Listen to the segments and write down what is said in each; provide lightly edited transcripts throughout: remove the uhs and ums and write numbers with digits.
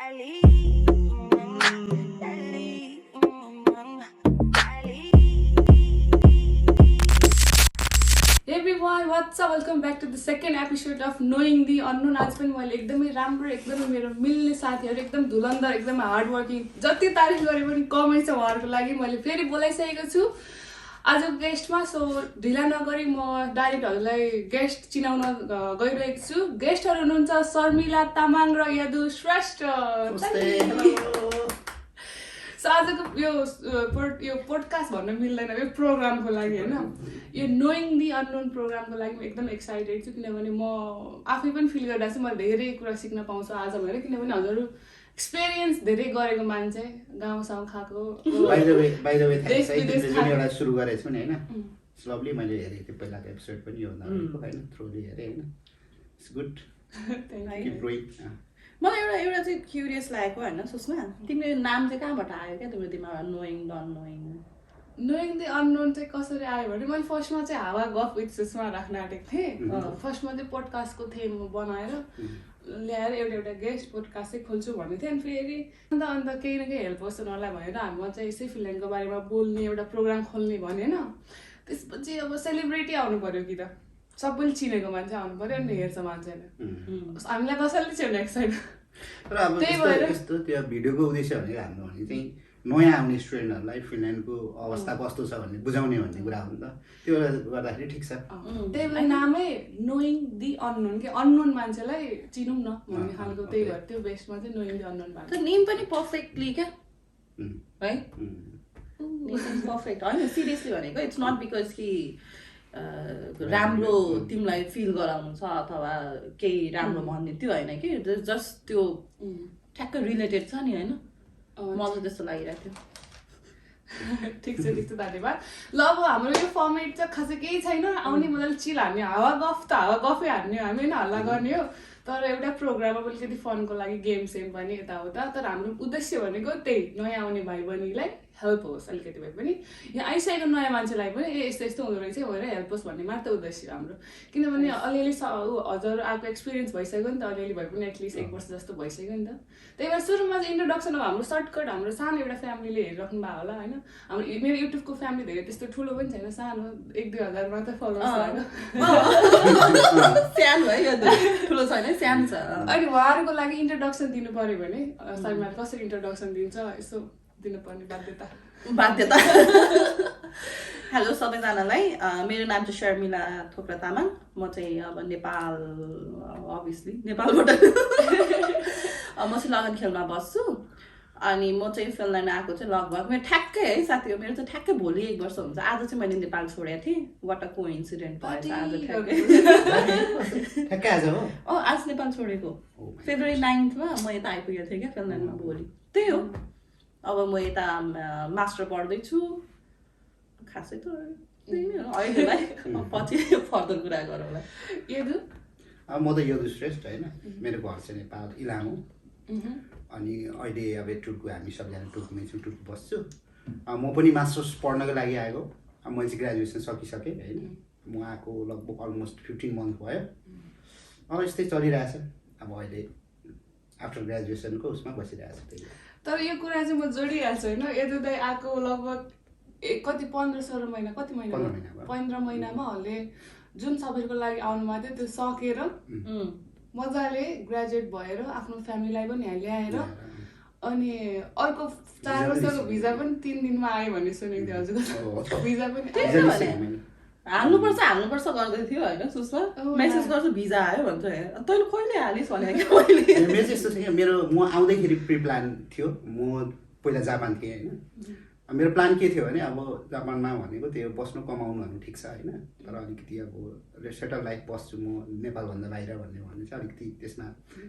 Everyone, what's up? Welcome back to the second episode of Knowing the Unknown. आज पनि मैले एकदमै राम्रो एकदमै मेरो मिल्ने साथीहरू एकदम धुलन्धर एकदमै हार्ड वर्किङ जति तारिफ गरे पनि कमै छ उहाँहरूको लागि मैले फेरि बोलाइसकेको छु आजको गेस्टमा। सो ढिला नगरी म डाइरेक्ट हजुरलाई गेस्ट चिनाउन गइरहेको छु। गेस्टहरू हुनुहुन्छ शर्मिला तामाङ र यदु श्रेष्ठ। सो आजको यो पोडकास्ट भन्न मिल्दैन, यो प्रोग्रामको लागि होइन, यो नोइङ दि अननोन प्रोग्रामको लागि म एकदम एक्साइटेड छु किनभने म आफै पनि फिल गरिरहेको छु मैले धेरै कुरा सिक्न पाउँछु आज भनेर। किनभने हजुरहरू एक्सपिरियन्स धेरै गरेको मान्छे, गाउँसँग खाएको एउटा सुरु गरेको छु नि होइन, लभली। मैले हेरेको थिएँ पहिलाको एपिसोड पनि हो होइन, थ्रुली हेरेँ होइन, इट्स गुड। मलाई एउटा चाहिँ क्युरियस लागेको होइन सुषमा, तिम्रो नाम चाहिँ कहाँबाट आयो क्या तिम्रो दिमागमा knowing the unknowing? Knowing the unknown चाहिँ कसरी आयो भने मैले फर्स्टमा चाहिँ हावा गफ विथ सुषमा राख्न आँटेको थिएँ। फर्स्टमा चाहिँ पोडकास्टको थिएँ म बनाएर ल्याएर एउटा गेस्ट पोडकास्ट चाहिँ खोल्छु भन्ने थिएँ। अनि फेरि अन्त केही न केही हेल्प होस् उनीहरूलाई भनेर हामी चाहिँ यसै फिल्मको बारेमा बोल्ने एउटा प्रोग्राम खोल्ने भने होइन। त्यसपछि अब सेलिब्रिटी आउनु पऱ्यो कि त, सबैले चिनेको मान्छे आउनु पऱ्यो अनि हेर्छ मान्छेले, हामीलाई कसैले चिनेको छैन। तर अब यस्तो त्यो भिडियोको उद्देश्य भनेको हाम्रो भने चाहिँ नयाँ आउने स्टुडेन्टहरूलाई फिनल्यान्डको अवस्था कस्तो छ भन्ने बुझाउने भन्ने कुरा हो नि त, त्यो गर्दाखेरि ठिक छ। त्यही भएर नामै नोइङ दि अननोन, कि अननोन मान्छेलाई चिनौँ न भन्ने खालको, त्यही भएर त्यो बेस्टमा चाहिँ नोइङ दि अननोन भएको। त्यो नेम पनि पर्फेक्टली क्या है, पर्फेक्ट होइन, सिरियसली भनेको। इट्स नट बिकज कि राम्रो तिमीलाई फिल गराउनु छ अथवा केही राम्रो भन्ने त्यो होइन कि, जस्ट त्यो ठ्याक्कै रिलेटेड छ नि होइन, मलाई त्यस्तो लागिरहेको थियो। ठिक छ धन्यवाद। ल अब हाम्रो यो फर्मेट चाहिँ खासै केही छैन, आउने मजाले चिल हान्ने, हावा गफ त हावा गफै हान्ने हो हामी होइन, हल्ला गर्ने हो। तर एउटा प्रोग्राममा पनि अलिकति फनको लागि गेम सेम पनि यताउता, तर हाम्रो उद्देश्य भनेको त्यही नयाँ आउने भाइ बहिनीलाई हेल्प होस् अलिकति भए पनि, यहाँ आइसकेको नयाँ मान्छेलाई पनि यस्तो यस्तो हुँदो रहेछ भनेर हेल्प होस् भन्ने मात्र उद्देश्य हो हाम्रो। किनभने अलिअलि हजुर आएको एक्सपिरियन्स भइसक्यो नि त, अलिअलि भए पनि एटलिस्ट 1 वर्ष जस्तो भइसक्यो नि त। त्यही भएर सुरुमा चाहिँ इन्ट्रोडक्सन अब हाम्रो सर्टकट, हाम्रो सानो एउटा फ्यामिलीले हेरिराख्नु भएको होला होइन। हाम्रो मेरो युट्युबको फ्यामिली धेरै त्यस्तो ठुलो पनि छैन, सानो 1-2 हजार मात्रै फलोवर्स होइन, सानो है, ठुलो छैन, सानो छ। अनि उहाँहरूको लागि इन्ट्रोडक्सन दिनु पऱ्यो भने शर्माले कसरी इन्ट्रोडक्सन दिन्छ यसो दिनुपर्ने बाध्यता। हेलो सबैजनालाई, मेरो नाम चाहिँ शर्मिला थोक्रा तामाङ। म चाहिँ अब नेपाल, अभियसली नेपालबाट म चाहिँ लगनखेलमा बस्छु। अनि म चाहिँ फिनल्यान्ड आएको चाहिँ लगभग मेरो ठ्याक्कै है साथी हो, मेरो चाहिँ ठ्याक्कै भोलि 1 वर्ष हुन्छ। आज चाहिँ मैले नेपाल छोडेको थिएँ, वाट अ कोइन्सिडेन्ट भएछ आज ठ्याक्कै आज हो। आज नेपाल छोडेको फेब्रुअरी 9मा म यता आइपुगेको थिएँ क्या फिनल्यान्डमा भोलि। त्यही हो, अब म यता मास्टर पढ्दैछु खासै त अहिलेलाई, पछि फर्दर कुरा गरौँला। म त यदु श्रेष्ठ होइन, मेरो घर चाहिँ नेपाल इलाम हो। अनि अहिले अब टुरको हामी सबजना टुरमै छु, टुरको बस्छु। म पनि मास्टर्स पढ्नको लागि आएको, मैले चाहिँ ग्रेजुएसन सकिसकेँ होइन। म आएको लगभग अलमोस्ट 15 मन्थ भयो। यस्तै चलिरहेछ अब अहिले आफ्टर ग्रेजुएसनको उसमा बसिरहेछ। त्यही तर यो कुरा चाहिँ म जोडिहाल्छु होइन, यदु दाइ आएको लगभग कति 15-16 महिना, कति महिना 15 महिनामाहरूले जुन सबैको लागि आउनुभएको थियो त्यो सकेर मजाले ग्रेजुएट भएर आफ्नो फ्यामिलीलाई पनि यहाँ ल्याएर अनि अर्को 4 वर्षको भिजा पनि 3 दिनमा आयो भन्ने सुनेको थिएँ हजुरको भिजा पनि हाल्नुपर्छ गर्दै थियो होइन सुषमा, मेसेज गर्छु भिजा आयो भन्छ, तैँले कहिले हालिस् भनेको मैले। मेरो चाहिँ यस्तो थियो, म आउँदैखेरि प्रि प्लान थियो, म पहिला जापान थिएँ होइन। मेरो प्लान के थियो भने अब जापानमा भनेको त्यो बस्नु कमाउनु भन्नु ठिक छ होइन, तर अलिकति अब सेटल लाइफ बस्छु म नेपालभन्दा बाहिर भन्ने चाहिँ अलिकति त्यसमा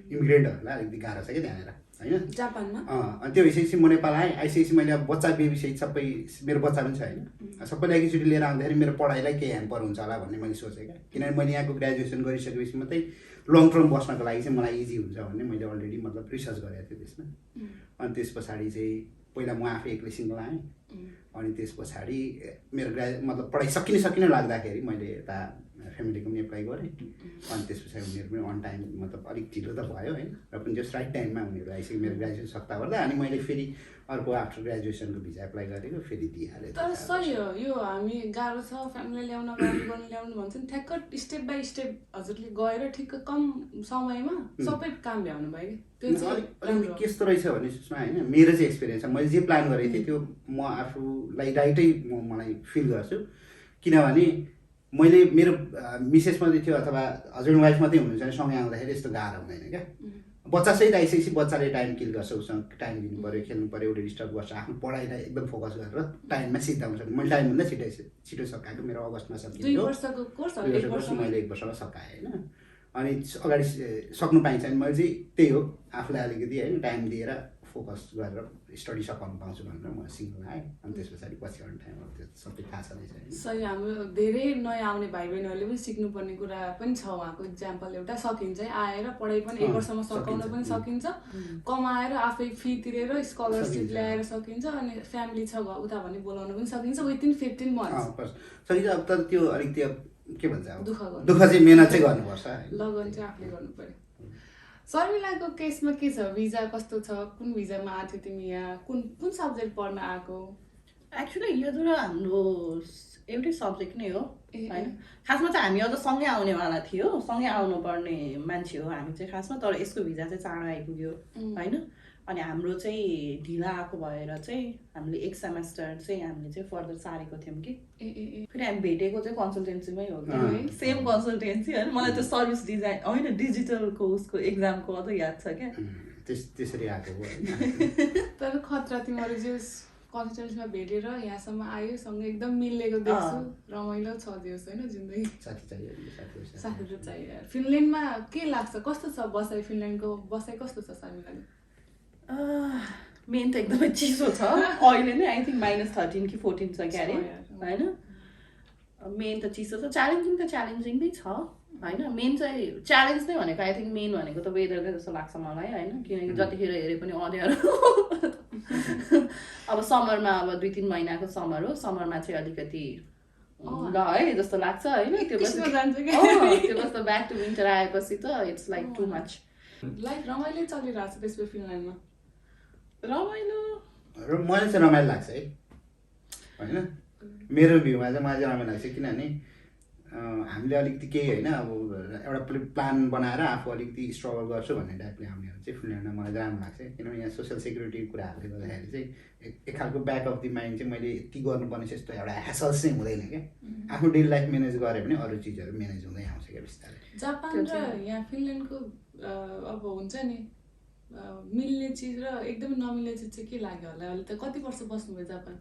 इमिग्रेन्टहरूलाई अलिकति गाह्रो छ कि त्यहाँनिर होइन जापानमा। अनि त्यो भइसकेपछि म नेपाल आइसकेपछि मैले अब बच्चा बेबी सहित सबै, मेरो बच्चा पनि छ होइन, सबैलाई एकैचोटि लिएर आउँदाखेरि मेरो पढाइलाई केही ह्याम्पर हुन्छ होला भन्ने मैले सोचेँ क्या। किनभने मैले यहाँको ग्रेजुएसन गरिसकेपछि मात्रै लङ टर्म बस्नको लागि चाहिँ मलाई इजी हुन्छ भन्ने मैले अलरेडी मतलब रिसर्च गरेको थिएँ त्यसमा। अनि त्यस पछाडि चाहिँ पहिला म आफै एक्लै सिङ्गल आएँ, अनि त्यस पछाडि मेरो मतलब पढाइ सकिन लाग्दाखेरि मैले यता फ्यामिलीको पनि एप्लाई गरेँ अनि त्यस पछाडि उनीहरू पनि अन टाइम मतलब अलिक ढिलो त भयो होइन र पनि जस्ट राइट टाइममा उनीहरू आइसक्यो मेरो ग्रेजुएसन सक्दा गर्दा अनि मैले फेरि अर्को आफ्टर ग्रेजुएसनको भिजा एप्लाई गरेको फेरि दिइहालेँ तर सही हो यो हामी गाह्रो छ फ्यामिली ल्याउन गाडी गर्नु ल्याउनु भन्छ नि ठ्याक्क स्टेप बाई स्टेप हजुरले गएर ठिक्क कम समयमा सबै काम भ्याउनु भयो कि त्यो चाहिँ अलिक कस्तो रहेछ भने सुषमा होइन मेरो चाहिँ एक्सपिरियन्स छ मैले जे प्लान गरेको थिएँ त्यो म आफूलाई राइटै मलाई फिल गर्छु किनभने मैले मेरो मिसेस मात्रै थियो अथवा हस्बेन्ड वाइफ मात्रै हुनुहुन्छ भने सँगै आउँदाखेरि यस्तो गाह्रो हुँदैन क्या बच्चासहित आइसकेपछि बच्चाले टाइम किल गर्छ उसँग टाइम दिनु पऱ्यो खेल्नु पऱ्यो उसले डिस्टर्ब गर्छ आफ्नो पढाइलाई एकदम फोकस गरेर टाइममा सिद्धाउनु सक्नु मैले टाइमभन्दा छिटो सकाएको मेरो अगस्तमा सकियो 2 वर्षको कोर्स मैले 1 वर्षमा सकाएँ होइन अनि अगाडि सक्नु पाइन्छ भने मैले चाहिँ त्यही हो आफूलाई अलिकति होइन टाइम दिएर फोकस गरेर स्टडी सकाउनु पाउँछु भनेर म सिङ्गल आएँ अनि त्यस पछाडि पछि आउने टाइममा त्यो सबै थाहा छँदैछ सही हाम्रो धेरै नयाँ आउने भाइ बहिनीहरूले पनि सिक्नुपर्ने कुरा पनि छ उहाँको इक्जाम्पल एउटा सकिन्छ आएर पढाइ पनि 1 वर्षमा सकाउन पनि सकिन्छ कमाएर आफै फी तिरेर स्कलरसिप ल्याएर सकिन्छ अनि फ्यामिली छ उता भने बोलाउन पनि सकिन्छ विदिन 15 मन्थ्स सकिन्छ अब तर त्यो अलिक त्यो के भन्छ अब दुःख चाहिँ मेहनत चाहिँ गर्नुपर्छ लगन चाहिँ आफूले गर्नु पर्यो शर्मिलाको केसमा के छ भिजा कस्तो छ कुन भिजामा आएको थियो तिमी यहाँ कुन सब्जेक्ट पढ्न आएको एक्चुअली यो त हाम्रो एउटै सब्जेक्ट नै हो होइन खासमा चाहिँ हामी अझ सँगै आउनेवाला थियो सँगै आउनुपर्ने मान्छे हो हामी चाहिँ खासमा तर यसको भिजा चाहिँ चाँडो आइपुग्यो होइन अनि हाम्रो चाहिँ ढिला आएको भएर चाहिँ हामीले 1 सेमेस्टर चाहिँ हामीले चाहिँ फर्दर सारेको थियौँ कि फेरि हामी भेटेको चाहिँ कन्सल्टेन्सीमै हो कि सेम कन्सल्टेन्सी होइन मलाई त्यो सर्भिस डिजाइन होइन डिजिटलको उसको एक्जामको अझ याद छ क्या त्यसरी आएको हो तर खतरा तिमीहरू जे कन्सल्टेन्सीमा भेटेर यहाँसम्म आयो सँगै एकदम मिलेको देख्छु रमाइलो छ दियोस् होइन जिन्दगी साथी साथीहरू चाहियो फिनल्यान्डमा के लाग्छ कस्तो छ बसाइ फिनल्यान्डको बसाइ कस्तो छ शर्मिलाको मेन त एकदमै चिसो छ अहिले नै आई थिङ्क -13 कि 14 छ क्यारे होइन मेन त चिसो छ च्यालेन्जिङ नै छ होइन मेन चाहिँ च्यालेन्ज नै भनेको आई थिङ्क मेन भनेको त वेदरकै जस्तो लाग्छ मलाई होइन किनकि जतिखेर हेरे पनि अँध्यारो अब समरमा अब 2-3 महिनाको समर हो समरमा चाहिँ अलिकति ल है जस्तो लाग्छ होइन त्यो जस्तो ब्याक टु विन्टर आएपछि त it's like too much life रमाइलो चलिरहेको छ त्यसपछि फिनल्यान्डमा रमाइलो मलाई चाहिँ रमाइलो लाग्छ है होइन मेरो भ्यूमा चाहिँ मलाई चाहिँ रमाइलो लाग्छ किनभने हामीले अलिकति केही होइन अब एउटा प्लान बनाएर आफू अलिकति स्ट्रगल गर्छु भन्ने टाइपले आउनेहरू चाहिँ फिनल्यान्डमा मलाई राम्रो लाग्छ किनभने यहाँ सोसियल सेक्युरिटीको कुराहरूले गर्दाखेरि चाहिँ एक खालको ब्याक अफ द माइन्ड चाहिँ मैले यति गर्नुपर्ने चाहिँ यस्तो एउटा ह्यासल्स चाहिँ हुँदैन क्या आफ्नो डेली लाइफ म्यानेज गऱ्यो भने अरू चिजहरू म्यानेज हुँदै आउँछ क्या बिस्तारै जापान र यहाँ फिनल्यान्डको अब हुन्छ नि मिल्ने चिज र एकदमै नमिल्ने चिज चाहिँ के लाग्यो होला अहिले त कति वर्ष बस्नुभयो जापान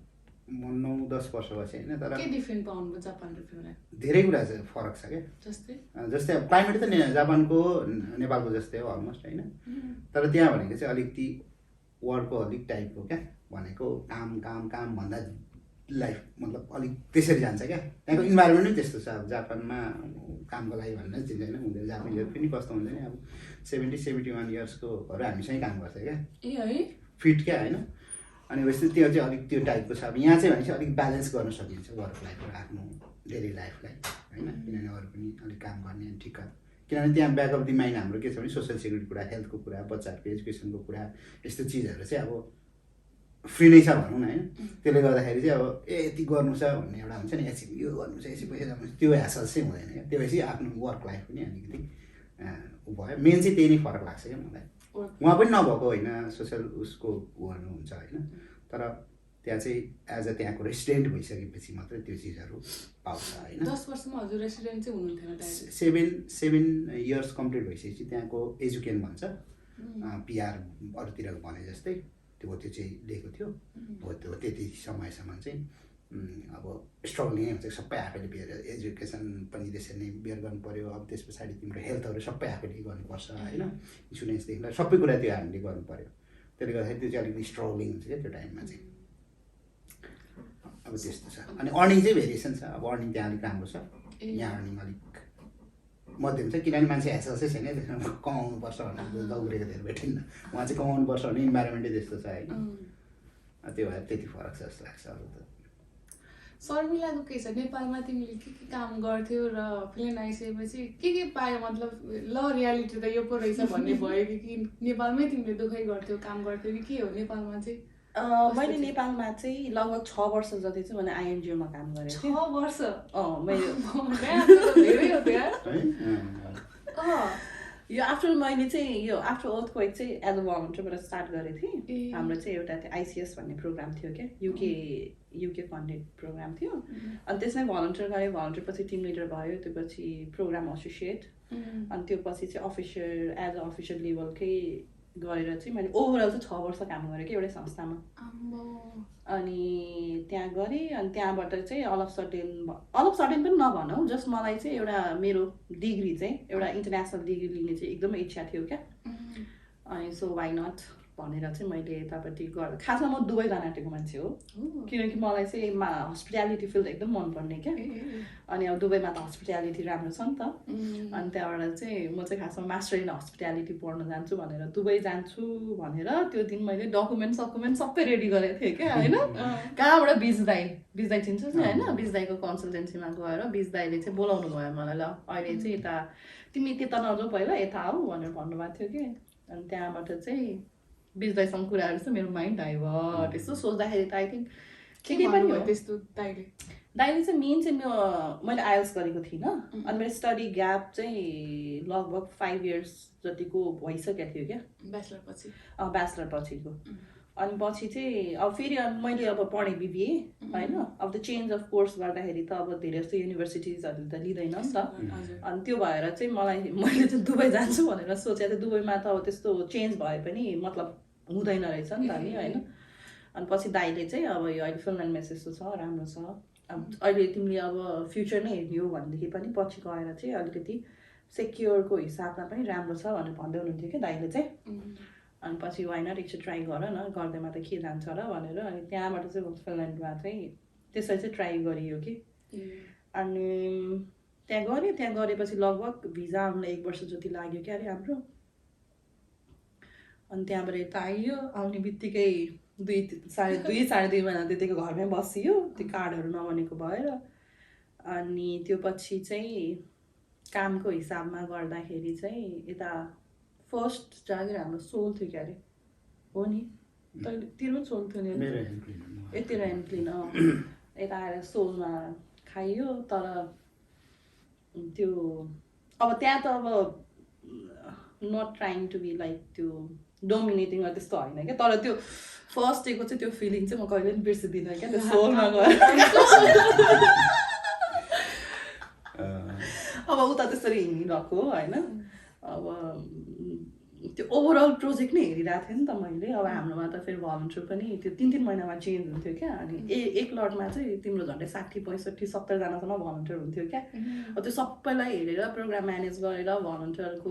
म 9-10 वर्ष बसेँ होइन तर के डिफ्रेन्ट पाउनुभयो जापान र फिनल्यान्ड धेरै कुरा चाहिँ फरक छ क्या जस्तै अब क्लाइमेट त जापानको नेपालको जस्तै हो अलमोस्ट होइन तर त्यहाँ भनेको चाहिँ अलिकति वर्कको अलिक टाइपको क्या भनेको काम भन्दा लाइफ मतलब अलिक त्यसरी जान्छ क्या त्यहाँको इन्भाइरोमेन्ट नै त्यस्तो छ अब जापानमा कामको लागि भनेर चिन्दैन हुँदैन जापानिजहरू पनि कस्तो हुन्छ नि अब 70-71 इयर्सकोहरू हामीसँगै काम गर्छ क्या फिट क्या होइन अनि वस्तु त्यो चाहिँ अलिक त्यो टाइपको छ अब यहाँ चाहिँ भने चाहिँ अलिक ब्यालेन्स गर्न सकिन्छ वर्क लाइफ र आफ्नो डेली लाइफलाई होइन किनभने अरू पनि अलिक काम गर्ने अनि ठिक किनभने त्यहाँ ब्याक अफ द माइन्ड हाम्रो के छ भने सोसियल सेक्युरिटी कुरा हेल्थको कुरा बच्चाहरूको एजुकेसनको कुरा यस्तो चिजहरू चाहिँ अब फ्री नै छ भनौँ न होइन त्यसले गर्दाखेरि चाहिँ अब यति गर्नु छ भन्ने एउटा हुन्छ नि यसरी यो गर्नु छ यसरी पैसा जानु त्यो ह्यासल चाहिँ हुँदैन क्या त्यो भएपछि आफ्नो वर्क लाइफ पनि अलिकति भयो मेन चाहिँ त्यही नै फरक लाग्छ क्या मलाई उहाँ पनि नभएको होइन सोसियल उसको गर्नुहुन्छ होइन तर त्यहाँ चाहिँ एज अ त्यहाँको रेसिडेन्ट भइसकेपछि मात्रै त्यो चिजहरू पाउँछ होइन 10 वर्षमा हजुर रेसिडेन्ट चाहिँ हुनुहुन्थेन 7 इयर्स कम्प्लिट भइसकेपछि त्यहाँको एजुकेन भन्छ पिआर अरूतिरको भने जस्तै त्यो चाहिँ लिएको थियो हो त्यो त्यति समयसम्म चाहिँ अब स्ट्रगलिङै हुन्छ सबै आफैले बियर एजुकेसन पनि त्यसरी नै बियर गर्नु पऱ्यो अब त्यस पछाडि तिम्रो हेल्थहरू सबै आफैले गर्नुपर्छ होइन इन्सुरेन्सदेखि लिएर सबै कुरा त्यो हामीले गर्नु पऱ्यो त्यसले गर्दाखेरि त्यो चाहिँ अलिकति स्ट्रगलिङ हुन्छ क्या त्यो टाइममा चाहिँ अब त्यस्तो छ अनि अर्निङ चाहिँ भेरिएसन छ अब अर्निङ त्यहाँ अलिक राम्रो छ यहाँ अर्निङ अलिक मध्यम छ किनभने मान्छे ह्यासल चाहिँ छैन त्यसमा कमाउनुपर्छ भनेर दौडेको धेरै भेटिन्न उहाँ चाहिँ कमाउनुपर्छ भन्ने इन्भाइरोमेन्टै त्यस्तो छ होइन त्यो भएर त्यति फरक छ जस्तो लाग्छ अरू त शर्मिलाको के छ नेपालमा तिमीले के काम गर्थ्यौ र फिल्म आइसकेपछि के पायो मतलब ल रियालिटी त यो पो रहेछ भन्ने भयो कि नेपालमै तिमीले दुखै गर्थ्यौ काम गर्थ्यौ कि के हो नेपालमा चाहिँ मैले नेपालमा चाहिँ लगभग 6 वर्ष जति चाहिँ मैले आइएनजिओमा काम गरेँ 6 वर्ष मैले धेरै हो त्यहाँ यो आफ्टर मैले चाहिँ यो आफ्टर अर्थक्वेक चाहिँ एज अ भलन्टियरबाट स्टार्ट गरेको थिएँ हाम्रो चाहिँ एउटा त्यो आइसिएस भन्ने प्रोग्राम थियो क्या युके फन्डेड प्रोग्राम थियो अनि त्यसमै भलन्टियर गरेँ भलन्टियर पछि टिम लिडर भयो त्यो पछि प्रोग्राम एसोसिएट अनि त्यो पछि चाहिँ अफिसियल एज अ अफिसियल लेभलकै गरेर चाहिँ मैले ओभरअल चाहिँ 6 वर्ष काम गरेँ कि एउटै संस्थामा अनि त्यहाँ गरेँ अनि त्यहाँबाट चाहिँ अल अफ सडन पनि नभनौँ जस्ट मलाई चाहिँ एउटा मेरो डिग्री चाहिँ एउटा इन्टरनेसनल डिग्री लिने चाहिँ एकदमै इच्छा थियो क्या अनि सो वाइ नट भनेर चाहिँ मैले यतापट्टि गरेँ खासमा म दुबई जान आँटेको मान्छे हो किनकि मलाई चाहिँ हस्पिटालिटी फिल्ड एकदम मनपर्ने क्या अनि अब दुबईमा त हस्पिटालिटी राम्रो छ नि त अनि त्यहाँबाट चाहिँ म चाहिँ खासमा मास्टर इन हस्पिटालिटी पढ्न जान्छु भनेर दुबई जान्छु भनेर त्यो दिन मैले डकुमेन्ट सबै रेडी गरेको थिएँ क्या होइन कहाँबाट बिजदाई चिन्छ नि होइन बिजदाईको कन्सल्टेन्सीमा गएर बिजदाईले चाहिँ बोलाउनु भयो मलाई ल अहिले चाहिँ यता तिमी त्यता नजाऊ पहिला यता आऊ भनेर भन्नुभएको थियो कि अनि त्यहाँबाट चाहिँ बिजदाईसँग कुराहरू चाहिँ मेरो माइन्ड डाइभर्ट यस्तो सोच्दाखेरि त आई थिङ्क ठिकै पनि हो त्यस्तो दाइले चाहिँ मेन चाहिँ मैले आइएल्स गरेको थिइनँ अनि मेरो स्टडी ग्याप चाहिँ लगभग 5 इयर्स जतिको भइसकेको थियो क्या ब्याचलर पछिको अनि पछि चाहिँ अब फेरि मैले अब पढेँ बिबिए होइन अब त्यो चेन्ज अफ कोर्स गर्दाखेरि त अब धेरै जस्तो युनिभर्सिटिजहरूले त लिँदैन नि त अनि त्यो भएर चाहिँ मैले चाहिँ दुबई जान्छु भनेर सोचेको थिएँ दुबईमा त अब त्यस्तो चेन्ज भए पनि मतलब हुँदैन रहेछ नि त नि होइन अनि पछि दाइले चाहिँ अब यो अहिले फिल्म एन्ड मेसेज छ राम्रो छ अब अहिले तिमीले अब फ्युचर नै हेर्ने हो भनेदेखि पनि पछि गएर चाहिँ अलिकति सेक्योरको हिसाबमा पनि राम्रो छ भनेर भन्दै हुनुहुन्थ्यो क्या दाइले चाहिँ अनि पछि वाइ नट एकचोटि ट्राई गर न गर्दैमा त के जान्छ र भनेर अनि त्यहाँबाट चाहिँ फिनल्यान्डमा चाहिँ त्यसरी चाहिँ ट्राई गरियो कि अनि त्यहाँ गरेपछि लगभग भिजा आउनुलाई 1 वर्ष जति लाग्यो क्या अरे हाम्रो अनि त्यहाँबाट यता आइयो आउने बित्तिकै 2.5 महिना त्यतिको घरमै बसियो त्यो कार्डहरू नबनेको भएर अनि त्यो पछि चाहिँ कामको हिसाबमा गर्दाखेरि चाहिँ यता फर्स्ट जागिर हाम्रो सोल थियो क्या अरे हो नि तैँले तिम्रो सोल थियो नि यति रेन्ट लिन यता आएर सोलमा खाइयो तर त्यो अब त्यहाँ त अब not trying to be like त्यो डोमिनेटिङ त्यस्तो होइन क्या तर त्यो फर्स्ट डेको चाहिँ त्यो फिलिङ चाहिँ म कहिले पनि बिर्सिदिनँ क्या त्यो सोलमा गएर अब उता त्यसरी हिँडिरहेको होइन अब त्यो ओभरअल प्रोजेक्ट नै हेरिरहेको थिएँ नि त मैले अब हाम्रोमा त फेरि भलन्टियर पनि त्यो 3 महिनामा चेन्ज हुन्थ्यो क्या अनि एक लटमा चाहिँ तिम्रो झन्डै 60 65 70 जनासम्म भलन्टियर हुन्थ्यो क्या त्यो सबैलाई हेरेर प्रोग्राम म्यानेज गरेर भलन्टियरको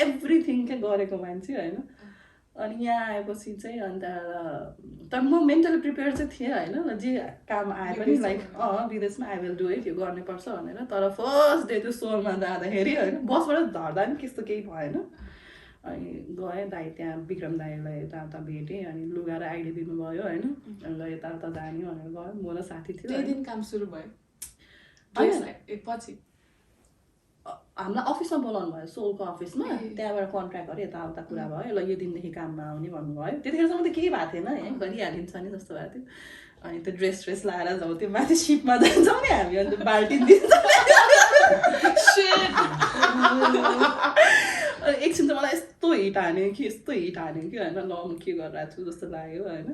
एभ्रिथिङ के गरेको मान्छे होइन अनि यहाँ आएपछि चाहिँ अन्त तर म मेन्टली प्रिपेयर चाहिँ थिएँ होइन जे काम आए पनि लाइक विदेशमा आई विल डु इट यो गर्नुपर्छ भनेर तर फर्स्ट डे त्यो सोलमा जाँदाखेरि होइन बसबाट झर्दा पनि त्यस्तो केही भएन अनि गएँ दाइ त्यहाँ विक्रम दाइलाई यता भेटेँ अनि लुगा र आइडी दिनुभयो होइन अनि यता जाने भनेर गयो म र साथी थियो त्यही दिन काम सुरु भयो पछि हामीलाई अफिसमा बोलाउनु भयो सोलको अफिसमा त्यहाँबाट कन्ट्र्याक्ट गरेँ यताउता कुरा भयो ल यो दिनदेखि काममा आउने भन्नुभयो त्यतिखेरसम्म त केही भएको थिएन है गरिहालिन्छ नि जस्तो भएको थियो अनि त्यो ड्रेस लगाएर जब त्यो माथि सिपमा जान्छौँ नि हामी अन्त बाल्टी दिन्छ एकछिन त मलाई यस्तो हिट हान्यो कि होइन ल म के गरिरहेको छु जस्तो लाग्यो होइन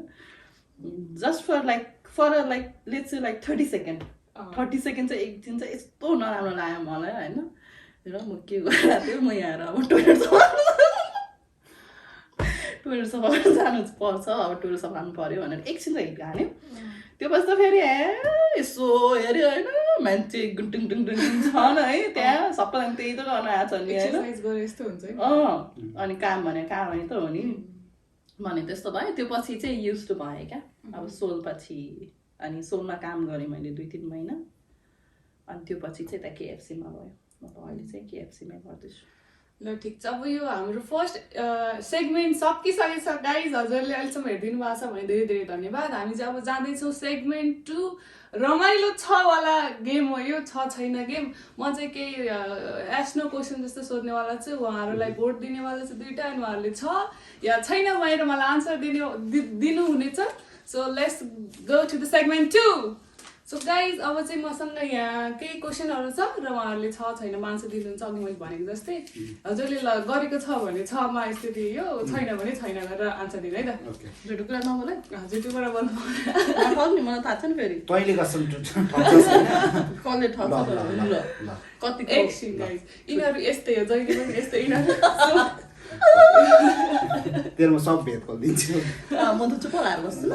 just for let's like 30 second चाहिँ एकछिन चाहिँ यस्तो नराम्रो लाग्यो मलाई होइन र म के गरिरहेको थिएँ म यहाँ अब टोइलेट सफा जानु पर्छ अब टोइलेट सफा गर्नु पऱ्यो भनेर एकछिन चाहिँ हिट हान्यो त्यो पछि त फेरि यसो हेऱ्यो होइन मान्छे टुङ टुङ छन् है त्यहाँ सबैलाई त्यही त गर्न आएको छ नि होइन अनि काम भने त हो नि भने त्यस्तो भयो त्यो पछि चाहिँ युज टु भएँ क्या अब सोल पछि अनि सोलमा काम गरेँ मैले 2-3 महिना अनि त्यो पछि चाहिँ यता केएफसीमा भयो म त अहिले चाहिँ केएफसीमै गर्दैछु ल ठिक छ। अब यो हाम्रो फर्स्ट सेगमेन्ट सकिसकेछ गाइज। हजुरले अहिलेसम्म हेरिदिनु भएको छ भने धेरै धेरै धन्यवाद। हामी चाहिँ अब जाँदैछौँ सेगमेन्ट 2। रमाइलो छ वाला गेम हो यो, छ छैन गेम। म चाहिँ केही एस्नो क्वेसन जस्तो सोध्नेवाला छु, उहाँहरूलाई भोट दिनेवाला छु 2टा, अनि उहाँहरूले छ या छैन भनेर मलाई आन्सर दिनुहुनेछ। So let's go to the segment 2। So guys अब चाहिँ मसँग यहाँ केही क्वेसनहरू छ र उहाँहरूले छ छैन आन्सर दिनुहुन्छ। अघि मैले भनेको जस्तै हजुरले गरेको छ भने 6मा यस्तो दियो, छैन भने छैन गरेर आन्सर दिनु है त। झुटो कुरा नबोल है, झुटो कुरा बोल्नु मलाई थाहा छ नि फेरि पहिले कसम कसले ठग्छ ल कति एकछिन गाइज, यिनीहरू यस्तै हो, जहिले पनि यस्तै यिनीहरू। तेरो म सब भेद खोलिदिन्छु। म त चुप लाएर बस्छु ल।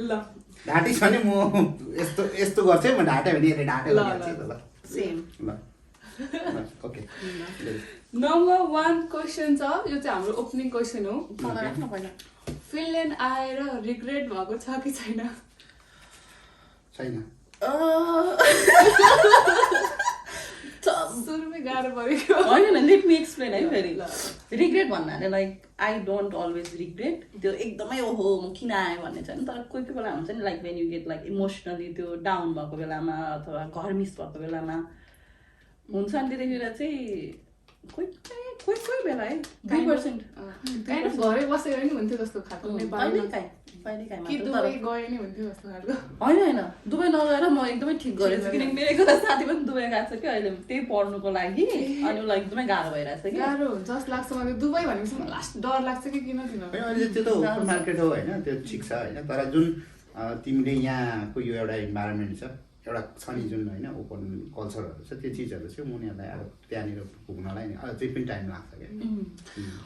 ल ढाँटी छ नि, म यस्तो यस्तो गर्छु है, म ढाँट्यो भने यसले ढाँटेर गर्छु ल। सेम ल ओके। नम्बर 1 क्वेसन छ, यो चाहिँ हाम्रो ओपनिङ क्वेसन हो। राख्न पहिला फिनल्यान्ड आएर रिग्रेट भएको छ कि छैन? छैन। सुरुमै गाह्रो परेको होइन लेट मी एक्सप्लेन है फेरि। रिग्रेट भन्नाले like I don't always regret, त्यो एकदमै ओहो म किन आएँ भन्ने छैन। तर कोही कोही बेला हुन्छ नि like when you get like emotionally त्यो डाउन भएको बेलामा अथवा घर मिस भएको बेलामा हुन्छ नि, त्यतिखेर चाहिँ कोही बेला है 2% घरै बसेर नि हुन्थ्यो जस्तो खालको नेपालमा। कहिलेकाहीँ कि दुबई गए नि हुन्थ्यो जस्तो खालको। होइन दुबई नगएर म एकदमै ठिक गरेको छु, किनकि मेरो एकजना साथी पनि दुबई गएको छ कि अहिले त्यही पढ्नुको लागि, अनि उसलाई एकदमै गाह्रो भइरहेछ कि। गाह्रो हुन्छ जस्तो लाग्छ मलाई दुबई भनेपछि मलाई लास्ट डर लाग्छ कि किन अहिले त्यो त ओपन मार्केट हो होइन, त्यो ठिक छ होइन। तर जुन तिमीले यहाँको यो एउटा इन्भाइरोमेन्ट छ, एउटा छ नि जुन होइन ओपन कल्चरहरू छ, त्यो चिजहरू चाहिँ उनीहरूलाई अब त्यहाँनिर पुग्नलाई नि अझै पनि टाइम लाग्छ क्या।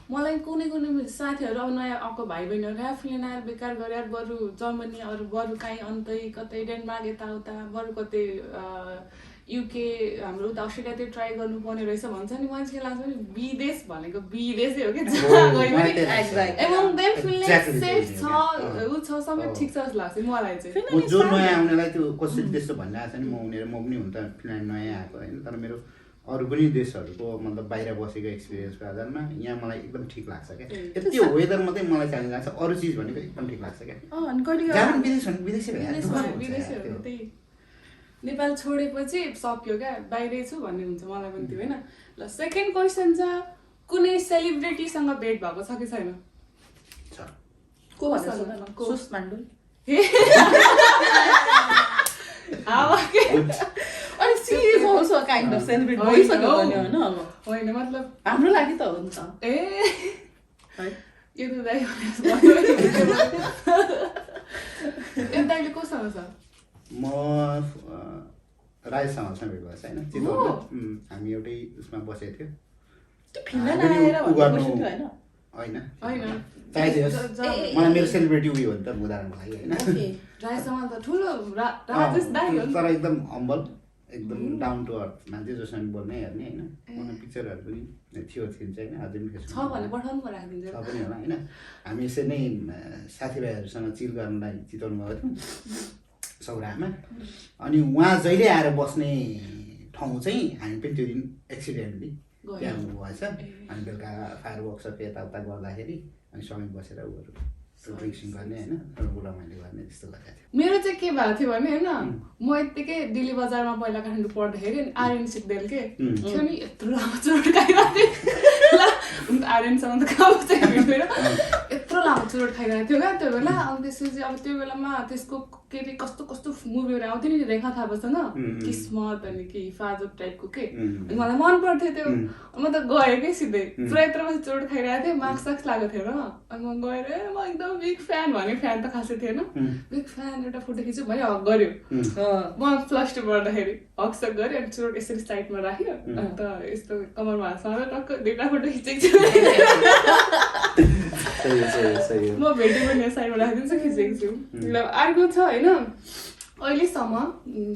मलाई कुनै साथीहरू अब नयाँ आएको भाइ बहिनीहरू यहाँ फिल्म आएर बेकार गरेर बरु जर्मनी अरू बरु काहीँ अन्तै कतै डेनमार्क यताउता बरु कतै युके हाम्रो उता अस्ट्रेलियातिर ट्राई गर्नुपर्ने रहेछ भन्छ नि। मान्छे लाग्छ नि विदेश भनेको विदेशै हो कि जहाँ गए पनि एमङ देम फिनल्यान्ड सेफ छ, उ छ, सबै ठिक छ जस्तो लाग्छ मलाई चाहिँ। जो नयाँ आउनेलाई त्यो कसरी त्यस्तो भनिरहेको छ नि, म पनि हुन त फिनल्यान्ड नयाँ आएको होइन, तर मेरो अरू पनि देशहरूको मतलब बाहिर बसेको एक्सपिरियन्सको आधारमा यहाँ मलाई एकदम ठिक लाग्छ क्या। त्यो वेदर मात्रै मलाई च्यालेन्ज लाग्छ, अरू चिज भनेको एकदम ठिक लाग्छ क्या। विदेशै हो त्यही। नेपाल छोडेपछि सक्यो क्या, बाहिरै छु भन्ने हुन्छ मलाई पनि त्यो होइन। ल सेकेन्ड क्वेसन छ, कुनै सेलिब्रिटीसँग भेट भएको छ कि छैन? को भन्नु सुषमा मण्डल अनि she is also a kind of celebrity भइसक्यो भने होइन अब होइन मतलब हाम्रो लागि त हो नि त। ए है यो त दाइ यो दाइले कोसँग छ? म राजेश समाजमा भेट भएको छ होइन, चितवनमा हामी एउटै उसमा बसेको थियो। त्यो फिनल्यान्ड आएर भन्नु होइन होइन होइन चाहिदियोस् मलाई मेरो सेलिब्रिटी उयो हो नि त उदाहरणको लागि होइन। राजेश समाज त ठुलो राजेश दाइ हो तर एकदम हम्बल एकदम डाउन टु अर्थ मान्छे जोसँग बोल्ने हेर्ने होइन। मलाई पिक्चरहरू पनि थियो होइन, अझै पनि छ भने पठाउनु म राखिदिन्छु। छ पनि होला होइन। हामी यसरी नै साथीभाइहरूसँग चिल गर्नलाई चितवन गएको थियौँ सौरामा, अनि उहाँ जहिले आएर बस्ने ठाउँ चाहिँ हामी पनि त्यो दिन एक्सिडेन्टली त्यहाँ भएछ। अनि बेलुका फायर वर्कसप यताउता गर्दाखेरि अनि सँगै बसेर उहरू ड्रिङ्क्सिङ गर्ने होइन, रमाइलो गर्ने त्यस्तो गरेको थियो। मेरो चाहिँ के भएको थियो भने होइन, म यत्तिकै दिल्ली बजारमा पहिला काठमाडौँ पढ्दाखेरि आर्यन सिक्देल के थियो नि, यत्रो लामो चुरोट खाइरहेको थियो। आर्यनसँग त कहाँ चाहिँ मेरो यत्रो लामो चुरोट खाइरहेको थियो क्या त्यो बेला। अनि त्यसपछि अब त्यो बेलामा त्यसको के अरे कस्तो कस्तो मुभीहरू आउँथ्यो नि रेखा थापासँग, किस्मत अनि के हिफाजत टाइपको के, अनि मलाई मन पर्थ्यो त्यो। म त गएँ कि सिधै पुरा यत्रो बजी चुरोट खाइरहेको थिएँ, मार्क्स साक्स लागेको थियो र अनि म गएर म एकदम बिग फ्यान भने, फ्यान त खासै थिएन, बिग फ्यान एउटा फोटो खिच्यो भने हक गऱ्यो। म +2 पढ्दाखेरि हकसक गऱ्यो अनि चुरोट यसरी साइडमा राख्यो, अन्त यस्तो कमरमा हातमा टक्क 2टा फोटो खिचेको छु। म भेटेँ पनि साइडमा राखिदिन्छु, खिचेको छु। ल अर्को छ होइन, अहिलेसम्म